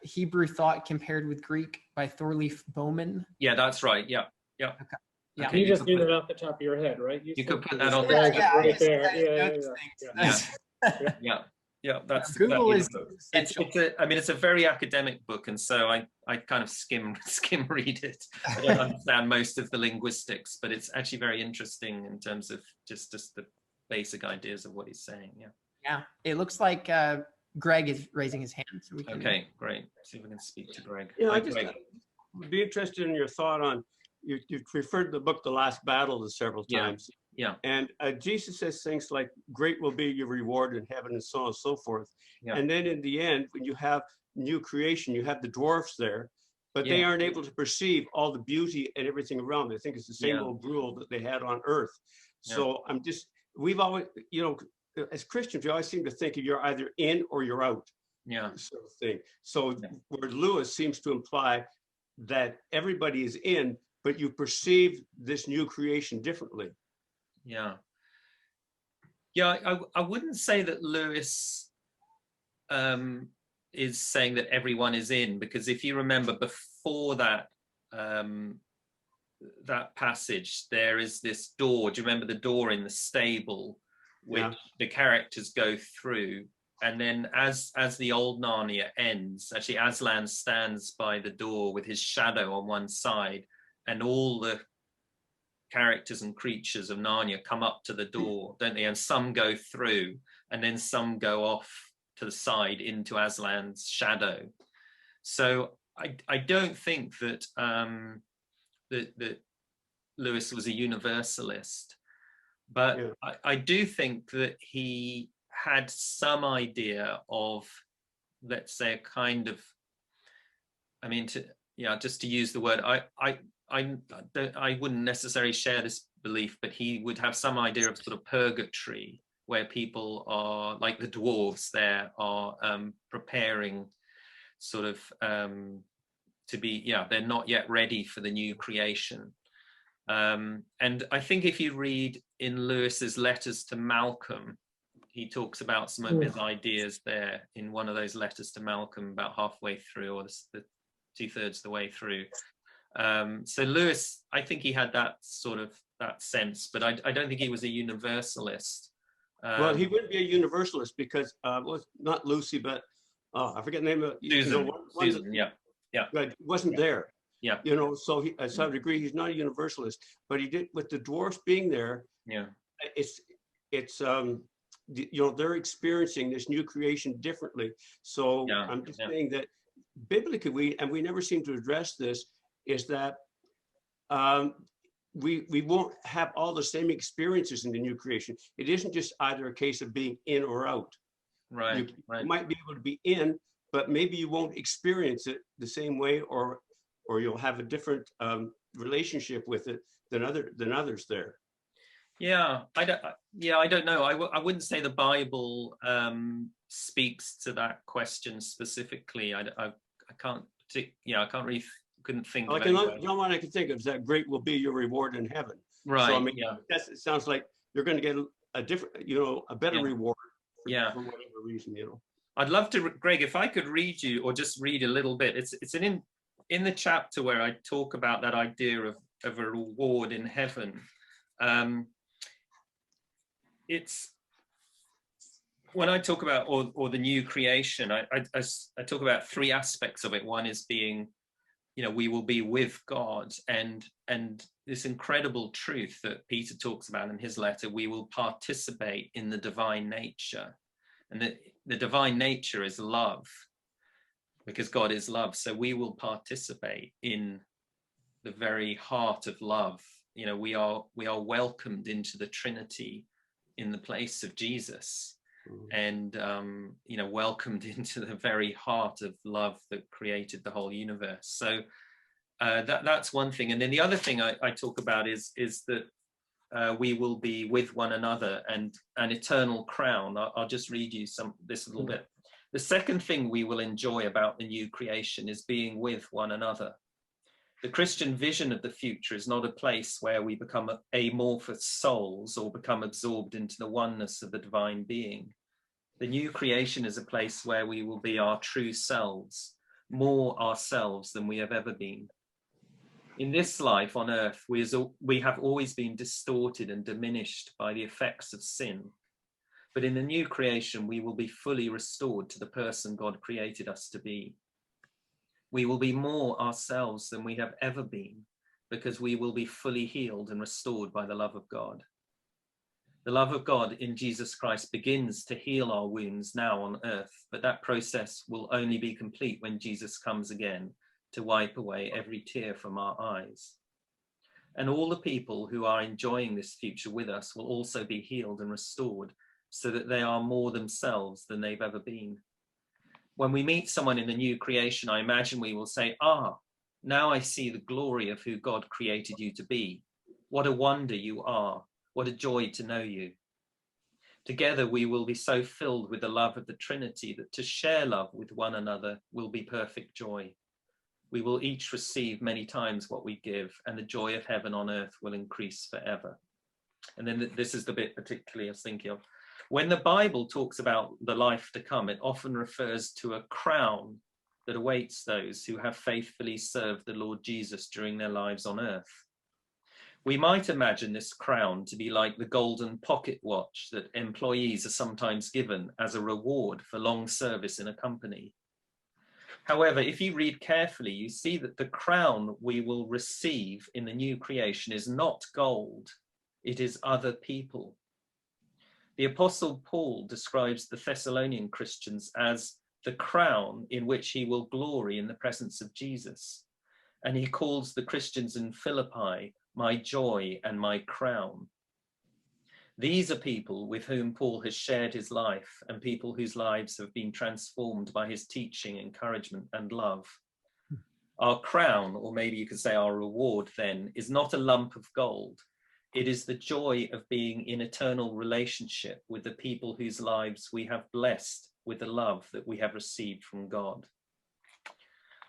Hebrew Thought Compared with Greek by Thorleif Bowman? Yeah, that's right. Yeah. Yeah. Okay. Yeah. Okay, You just knew that off the top of your head, right? You could put that on the right chat. there. Yeah. That's Google that is essential. It's a very academic book, and so I kind of skim read it. I don't understand most of the linguistics, but it's actually very interesting in terms of just the basic ideas of what he's saying. Yeah. Yeah. It looks like Greg is raising his hand. So we can... Okay, great. See if we can speak to Greg. Yeah, Hi, I just Greg. would be interested in your thought on, you've referred to the book The Last Battle several times. Yeah. And Jesus says things like, great will be your reward in heaven, and so on and so forth. Yeah. And then in the end, when you have new creation, you have the dwarfs there, but they aren't able to perceive all the beauty and everything around. They think it's the same old rule that they had on earth. So we've always, you know, as Christians, we always seem to think you're either in or you're out. Yeah. Sort of thing. So where Lewis seems to imply that everybody is in, but you perceive this new creation differently. Yeah, I wouldn't say that Lewis is saying that everyone is in, because if you remember before that that passage, there is this door. Do you remember the door in the stable, which the characters go through? And then as the old Narnia ends, actually Aslan stands by the door with his shadow on one side, and all the characters and creatures of Narnia come up to the door, don't they? And some go through, and then some go off to the side into Aslan's shadow. So I don't think that that Lewis was a universalist, but I do think that he had some idea of, let's say, a kind of, I mean, just to use the word, I wouldn't necessarily share this belief, but he would have some idea of sort of purgatory, where people are, like the dwarves there, are preparing sort of to be, they're not yet ready for the new creation. And I think if you read in Lewis's letters to Malcolm, he talks about some of his ideas there in one of those letters to Malcolm, about halfway through, or the 2/3 of the way through. So Lewis, I think he had that sort of that sense, but I don't think he was a universalist. Well, he wouldn't be a universalist because was not Lucy, but I forget the name of Susan. Susan, wasn't there. Yeah. You know, so he, to some degree, he's not a universalist, but he did, with the dwarfs being there. Yeah. It's you know, they're experiencing this new creation differently. So I'm just saying that biblically, we never seem to address this, is that we won't have all the same experiences in the new creation. It isn't just either a case of being in or out. Right. You might be able to be in, but maybe you won't experience it the same way, or you'll have a different relationship with it than others there. Yeah, I don't know. I wouldn't say the Bible speaks to that question specifically. I can't, I can't really, couldn't think Like of anywhere. the only one I can think of is that great will be your reward in heaven. Right. So I mean, yeah. it sounds like you're going to get a different, a better reward for whatever reason, I'd love to, Greg, if I could read you, or just read a little bit. It's in the chapter where I talk about that idea of a reward in heaven. It's when I talk about or the new creation, I talk about three aspects of it. One is being, we will be with God, and this incredible truth that Peter talks about in his letter, we will participate in the divine nature. And the divine nature is love, because God is love. So we will participate in the very heart of love. We are welcomed into the Trinity in the place of Jesus, and welcomed into the very heart of love that created the whole universe. So that's one thing. And then the other thing I talk about is that we will be with one another, and an eternal crown. I'll just read you this little bit. The second thing we will enjoy about the new creation is being with one another. The Christian vision of the future is not a place where we become amorphous souls or become absorbed into the oneness of the divine being. The new creation is a place where we will be our true selves, more ourselves than we have ever been. In this life on earth, we have always been distorted and diminished by the effects of sin. But in the new creation, we will be fully restored to the person God created us to be. We will be more ourselves than we have ever been, because we will be fully healed and restored by the love of God. The love of God in Jesus Christ begins to heal our wounds now on earth, but that process will only be complete when Jesus comes again to wipe away every tear from our eyes. And all the people who are enjoying this future with us will also be healed and restored, so that they are more themselves than they've ever been. When we meet someone in the new creation, I imagine we will say, now I see the glory of who God created you to be. What a wonder you are. What a joy to know you. Together we will be so filled with the love of the Trinity that to share love with one another will be perfect joy. We will each receive many times what we give, and the joy of heaven on earth will increase forever. And then this is the bit particularly I was thinking of. When the Bible talks about the life to come, it often refers to a crown that awaits those who have faithfully served the Lord Jesus during their lives on earth. We might imagine this crown to be like the golden pocket watch that employees are sometimes given as a reward for long service in a company. However, if you read carefully, you see that the crown we will receive in the new creation is not gold, it is other people. The Apostle Paul describes the Thessalonian Christians as the crown in which he will glory in the presence of Jesus. And he calls the Christians in Philippi my joy and my crown. These are people with whom Paul has shared his life, and people whose lives have been transformed by his teaching, encouragement, and love. Our crown, or maybe you could say our reward then, is not a lump of gold. It is the joy of being in eternal relationship with the people whose lives we have blessed with the love that we have received from God.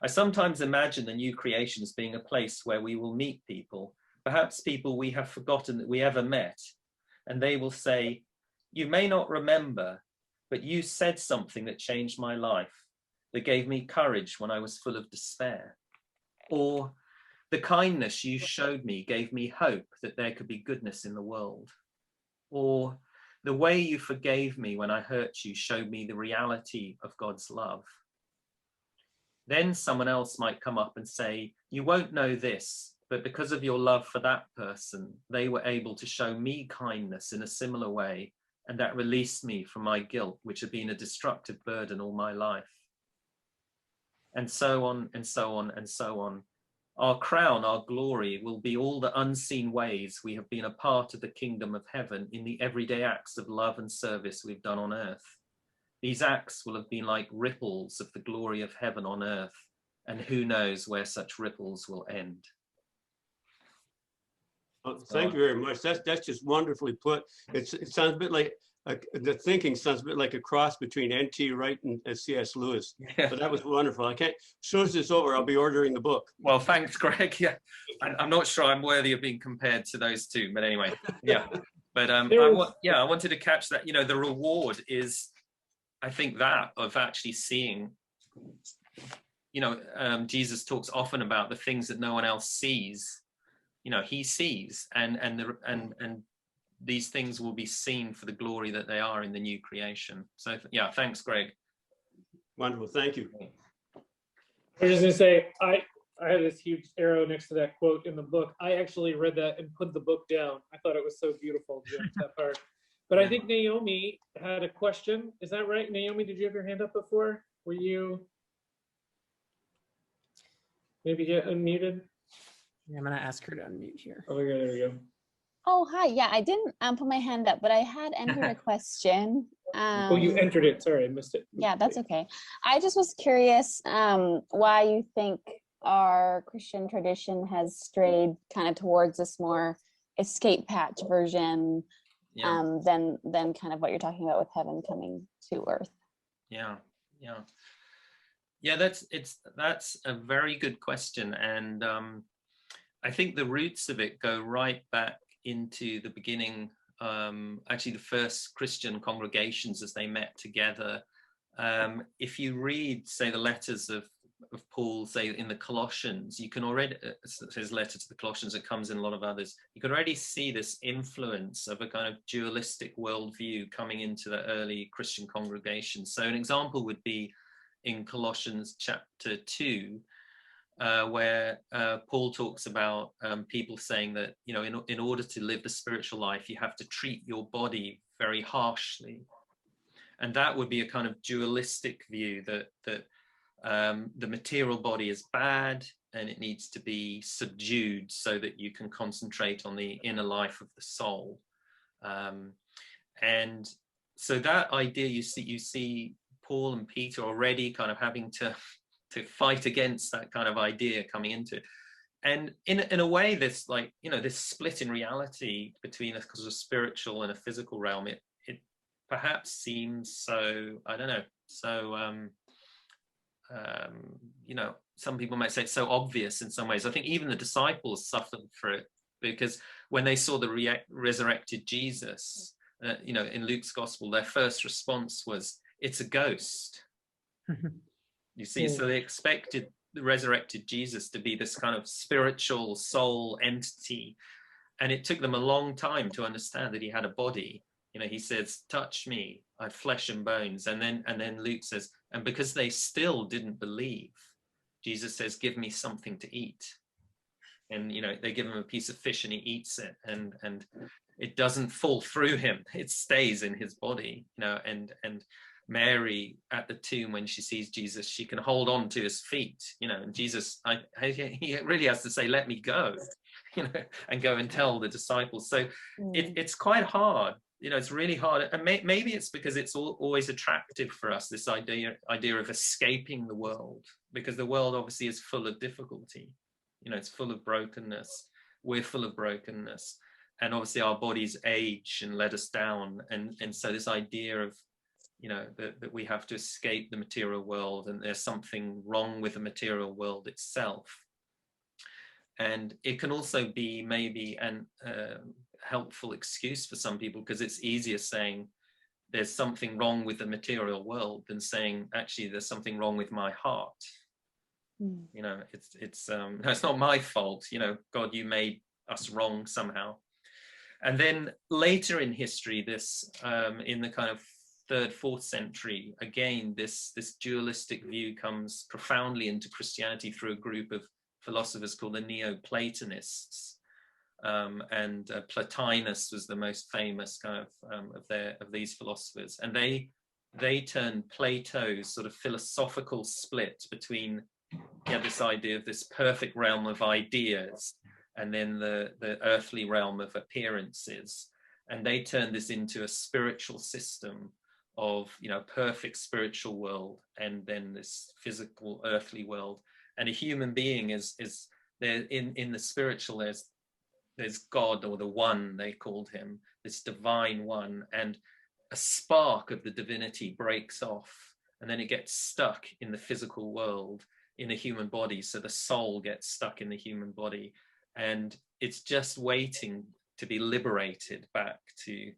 I sometimes imagine the new creation as being a place where we will meet people, perhaps people we have forgotten that we ever met, and they will say, "You may not remember, but you said something that changed my life, that gave me courage when I was full of despair." Or, "The kindness you showed me gave me hope that there could be goodness in the world." Or, "The way you forgave me when I hurt you showed me the reality of God's love." Then someone else might come up and say, "You won't know this, but because of your love for that person, they were able to show me kindness in a similar way, and that released me from my guilt, which had been a destructive burden all my life." And so on, and so on, and so on. Our crown, our glory, will be all the unseen ways we have been a part of the kingdom of heaven in the everyday acts of love and service we've done on earth. These acts will have been like ripples of the glory of heaven on earth, and who knows where such ripples will end. Thank you very much. That's just wonderfully put. It sounds a bit like the thinking sounds a bit like a cross between N.T. Wright and C.S. Lewis. Yeah. But that was wonderful. I can't. As soon as it's over, I'll be ordering the book. Well, thanks, Greg. Yeah, I'm not sure I'm worthy of being compared to those two, but anyway, yeah. But I wanted to catch that. You know, the reward is, I think, that of actually seeing. You know, Jesus talks often about the things that no one else sees. You know, he sees, and these things will be seen for the glory that they are in the new creation. So yeah, thanks, Greg. Wonderful, thank you. I was just gonna say, I have this huge arrow next to that quote in the book. I actually read that and put the book down. I thought it was so beautiful, Jim, that part. But I think Naomi had a question. Is that right, Naomi? Did you have your hand up before? Were you maybe get unmuted? Yeah, I'm gonna ask her to unmute here. Oh, there we go. Oh, hi. Yeah, I didn't put my hand up, but I had entered a question. Oh, you entered it. Sorry, I missed it. Yeah, that's okay. I just was curious why you think our Christian tradition has strayed kind of towards this more escape hatch version than kind of what you're talking about with heaven coming to earth. Yeah. That's a very good question, and I think the roots of it go right back into the beginning, actually the first Christian congregations as they met together. If you read, say, the letters of Paul, say in the Colossians, you can already, his letter to the Colossians, it comes in a lot of others, you can already see this influence of a kind of dualistic worldview coming into the early Christian congregations. So an example would be in Colossians chapter 2, where Paul talks about people saying that, you know, in order to live the spiritual life, you have to treat your body very harshly. And that would be a kind of dualistic view that the material body is bad and it needs to be subdued so that you can concentrate on the inner life of the soul. And so that idea, you see Paul and Peter already kind of having to fight against that kind of idea coming into it. And in a way, this, like, you know, this split in reality between a sort of spiritual and a physical realm, it perhaps seems so, I don't know, so you know, some people might say it's so obvious in some ways. I think even the disciples suffered for it, because when they saw the resurrected Jesus, you know, in Luke's gospel, their first response was, "It's a ghost." You see, so they expected the resurrected Jesus to be this kind of spiritual soul entity, and it took them a long time to understand that he had a body. You know, he says, "Touch me, I have flesh and bones," and then Luke says, and because they still didn't believe, Jesus says, "Give me something to eat." And, you know, they give him a piece of fish and he eats it, and it doesn't fall through him; it stays in his body. You know, and Mary at the tomb, when she sees Jesus, she can hold on to his feet, you know, and Jesus, he really has to say, "Let me go," you know, and go and tell the disciples. So it's quite hard, you know, it's really hard. And maybe it's because it's always attractive for us, this idea of escaping the world, because the world obviously is full of difficulty, you know, it's full of brokenness. We're full of brokenness, and obviously our bodies age and let us down. And so this idea of, you know, that we have to escape the material world, and there's something wrong with the material world itself. And it can also be maybe an helpful excuse for some people, because it's easier saying there's something wrong with the material world than saying, actually, there's something wrong with my heart. You know, it's not my fault, you know, God, you made us wrong somehow. And then later in history, this in the kind of 3rd, 4th century, again, this dualistic view comes profoundly into Christianity through a group of philosophers called the Neo-Platonists, and Plotinus was the most famous kind of these philosophers, and they turned Plato's sort of philosophical split between, this idea of this perfect realm of ideas and then the earthly realm of appearances, and they turned this into a spiritual system of, you know, perfect spiritual world, and then this physical earthly world. And a human being is there in the spiritual, there's there's God, or the One, they called him, this divine one, and a spark of the divinity breaks off, and then it gets stuck in the physical world in a human body. So the soul gets stuck in the human body, and it's just waiting to be liberated back to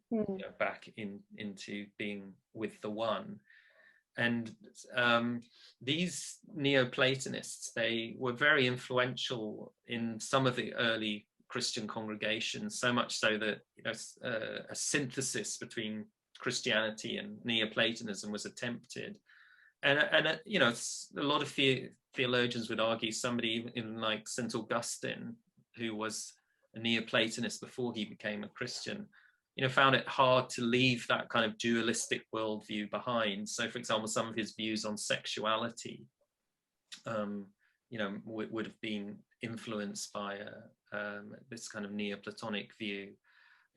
back into being with the One. And these Neo-Platonists, they were very influential in some of the early Christian congregations, so much so that a synthesis between Christianity and Neoplatonism was attempted. And a lot of theologians would argue, somebody even like St. Augustine, who was a Neoplatonist before he became a Christian, found it hard to leave that kind of dualistic worldview behind. So, for example, some of his views on sexuality, would have been influenced by this kind of Neoplatonic view.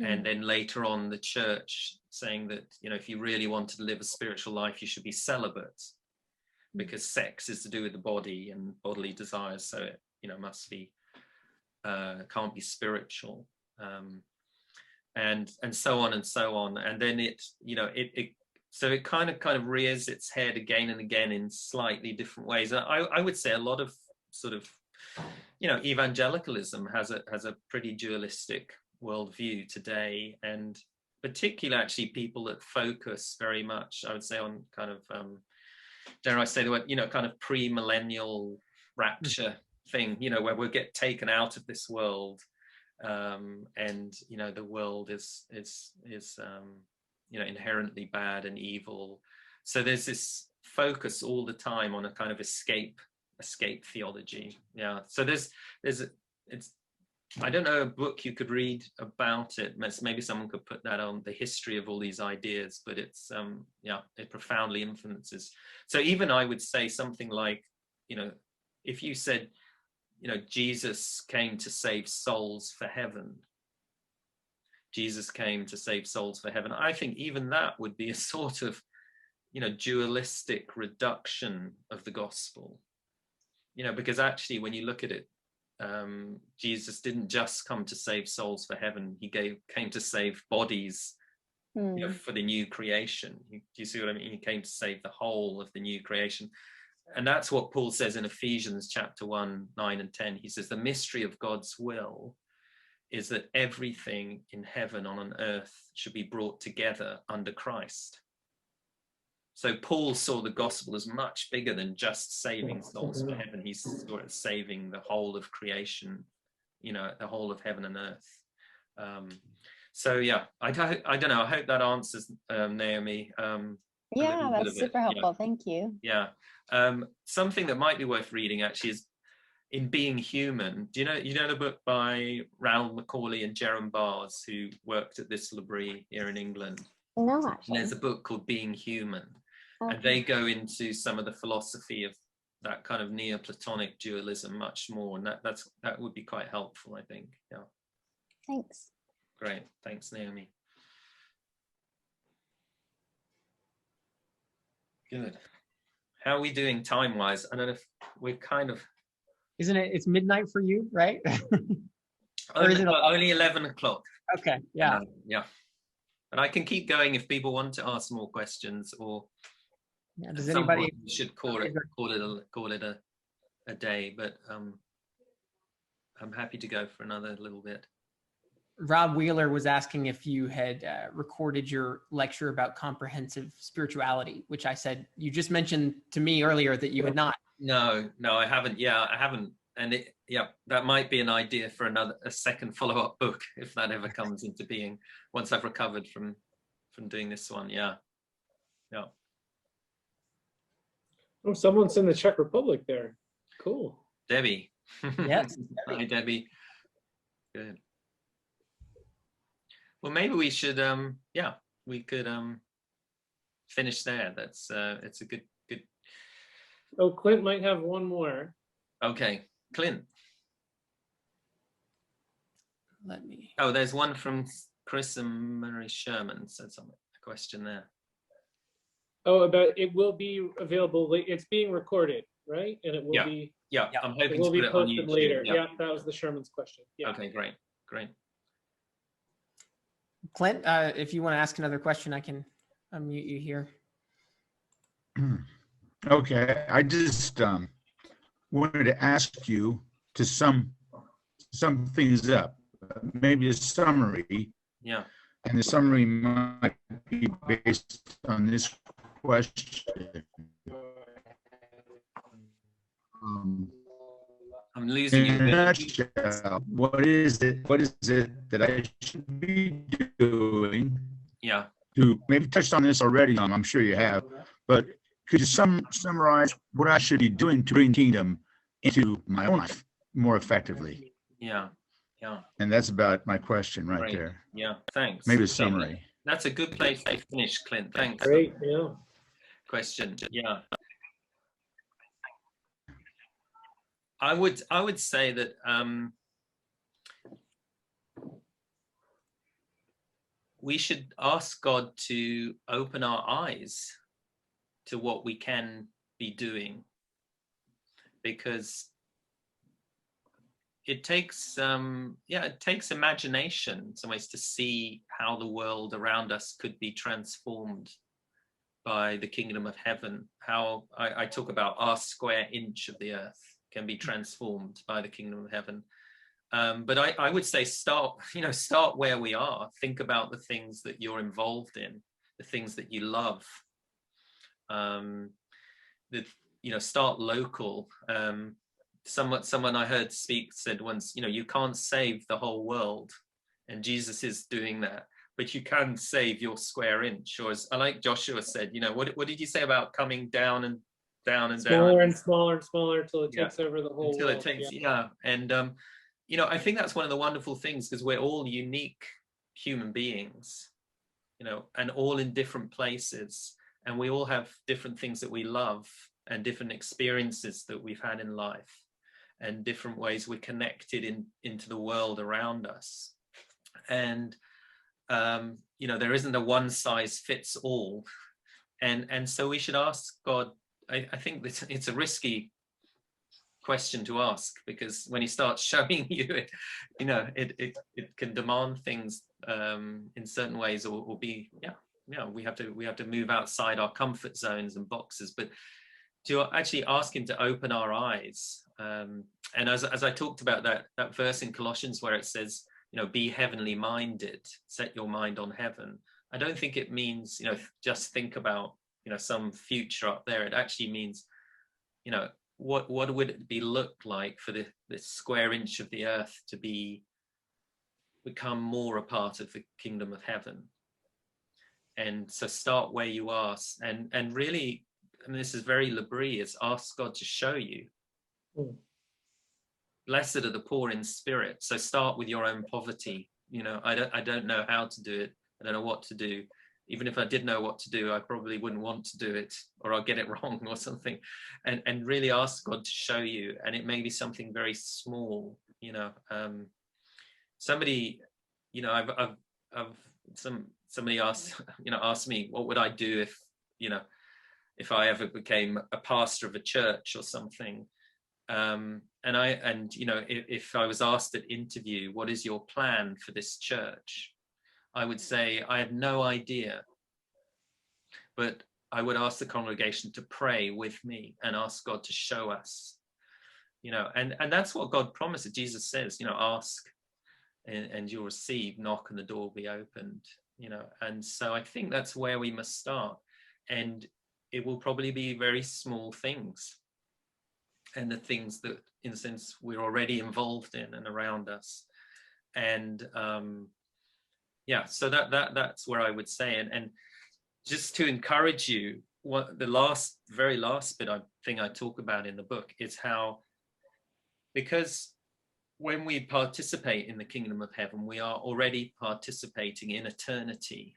And then later on, the church saying that, if you really wanted to live a spiritual life, you should be celibate, because sex is to do with the body and bodily desires. So it, must be, can't be spiritual. And so on and so on. And then so it kind of rears its head again and again in slightly different ways. I would say a lot of sort of, evangelicalism has a pretty dualistic worldview today, and particularly actually people that focus very much, I would say, on kind of, dare I say the word, kind of pre-millennial rapture thing, where we'll get taken out of this world, and the world is inherently bad and evil. So there's this focus all the time on a kind of escape theology. So I don't know a book you could read about it. Maybe someone could put that on, the history of all these ideas, but it's it profoundly influences. So even I would say something like, if you said, Jesus came to save souls for heaven. Jesus came to save souls for heaven. I think even that would be a sort of, dualistic reduction of the gospel. Because actually, when you look at it, Jesus didn't just come to save souls for heaven. He came to save bodies, for the new creation. Do you see what I mean? He came to save the whole of the new creation. And that's what Paul says in Ephesians chapter 1, 9 and 10. He says, the mystery of God's will is that everything in heaven and on earth should be brought together under Christ. So Paul saw the gospel as much bigger than just saving souls for heaven. He saw it saving the whole of creation, the whole of heaven and earth. So yeah, I don't know. I hope that answers, Naomi. Yeah, that's super helpful. Thank you. Yeah. Something that might be worth reading actually is In Being Human. Do you know the book by Raoul Macaulay and Jerome Bars, who worked at this L'Abri here in England? No, actually. And there's a book called Being Human. Okay. And they go into some of the philosophy of that kind of Neoplatonic dualism much more. And that would be quite helpful, I think. Yeah. Thanks. Great. Thanks, Naomi. Good. How are we doing time-wise? I don't know if we're kind of... Isn't it? It's midnight for you, right? Or is it only 11 o'clock? Okay, yeah. Yeah. But I can keep going if people want to ask more questions, or does anybody should call it a day. But I'm happy to go for another little bit. Rob Wheeler was asking if you had recorded your lecture about comprehensive spirituality, which I said you just mentioned to me earlier that you had not. No, I haven't. Yeah, I haven't. And that might be an idea for a second follow-up book, if that ever comes into being, once I've recovered from doing this one. Yeah. Oh, someone's in the Czech Republic there. Cool. Debbie. Yes. Hi, Debbie. Good. Well, maybe we should, we could finish there. That's it's a good. Oh, Clint might have one more. Okay, Clint. Let me. Oh, there's one from Chris and Mary Sherman. Said something. A question there. Oh, about it will be available. It's being recorded, right? And it will be. Yeah, I'm hoping it will to be put it on posted YouTube. later. Yeah, that was the Sherman's question. Yeah. Okay, great. great. Clint, if you want to ask another question, I can unmute you here. Okay, I just wanted to ask you to sum things up, maybe a summary. Yeah. And the summary might be based on this question. I'm losing you. In a nutshell, what is it that I should be doing? Yeah. To maybe touched on this already, I'm sure you have, but could you summarize what I should be doing to bring kingdom into my own life more effectively? Yeah. Yeah. And that's about my question right Great. there. Yeah. Thanks. Maybe a summary. That's a good place to finish, Clint. Thanks. Great. Yeah. Question. Yeah. I would say that we should ask God to open our eyes to what we can be doing, because it takes imagination in some ways to see how the world around us could be transformed by the kingdom of heaven. How I talk about our square inch of the earth can be transformed by the kingdom of heaven. But I would say start where we are. Think about the things that you're involved in, the things that you love. Start local. Someone I heard speak said once, you can't save the whole world, and Jesus is doing that, but you can save your square inch. Or as I like Joshua said, what did you say about coming down and down and smaller down? and smaller and smaller until it takes over the whole until world. It takes, and I think that's one of the wonderful things, because we're all unique human beings, and all in different places, and we all have different things that we love and different experiences that we've had in life and different ways we're connected into the world around us. And there isn't a one size fits all, and so we should ask God. I think that it's a risky question to ask, because when he starts showing you it can demand things in certain ways, or be we have to move outside our comfort zones and boxes, but to actually ask him to open our eyes. And as I talked about that verse in Colossians where it says, be heavenly minded, set your mind on heaven. I don't think it means, just think about, some future up there. It actually means, what would it look like for this square inch of the earth to become more a part of the kingdom of heaven? And so start where you are, and really, and this is very L'Abri, is ask God to show you. Blessed are the poor in spirit. So start with your own poverty. I don't know how to do it. I don't know what to do. Even if I did know what to do, I probably wouldn't want to do it, or I'll get it wrong or something. And really ask God to show you. And it may be something very small. Somebody, somebody asked me, what would I do if I ever became a pastor of a church or something? If I was asked at interview, what is your plan for this church? I would say, I have no idea, but I would ask the congregation to pray with me and ask God to show us, and that's what God promises. Jesus says, ask and you'll receive, knock and the door will be opened, and so I think that's where we must start. And it will probably be very small things, and the things that, in a sense, we're already involved in and around us. And so that's where I would say. And just to encourage you, the very last bit thing I talk about in the book is how, because when we participate in the kingdom of heaven, we are already participating in eternity.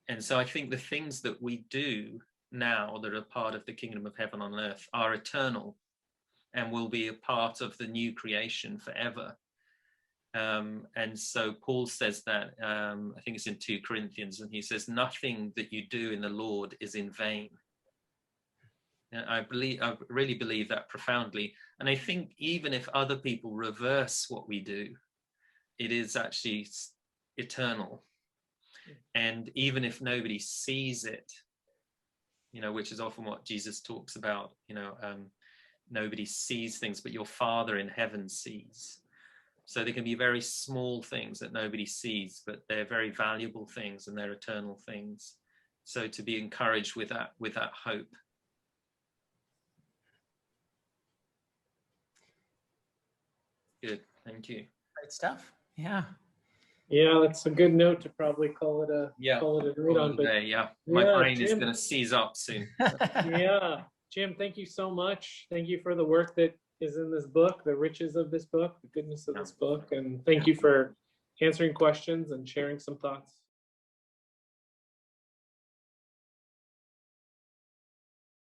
And so I think the things that we do now that are part of the kingdom of heaven on earth are eternal and will be a part of the new creation forever. And so Paul says that, I think it's in 2 Corinthians, and he says, nothing that you do in the Lord is in vain. And I really believe that profoundly. And I think even if other people reverse what we do, it is actually eternal. And even if nobody sees it, you know, which is often what Jesus talks about, you know, nobody sees things, but your Father in heaven sees. So they can be very small things that nobody sees, but they're very valuable things and they're eternal things. So to be encouraged with that hope. Good, thank you. Great stuff. Yeah. Yeah, that's a good note to probably call it a Yeah. call it a night on. But Yeah, my brain is Jim, going to seize up soon. yeah, Jim, thank you so much. Thank you for the work that is in this book, the riches of this book, the goodness of this book, and thank you for answering questions and sharing some thoughts.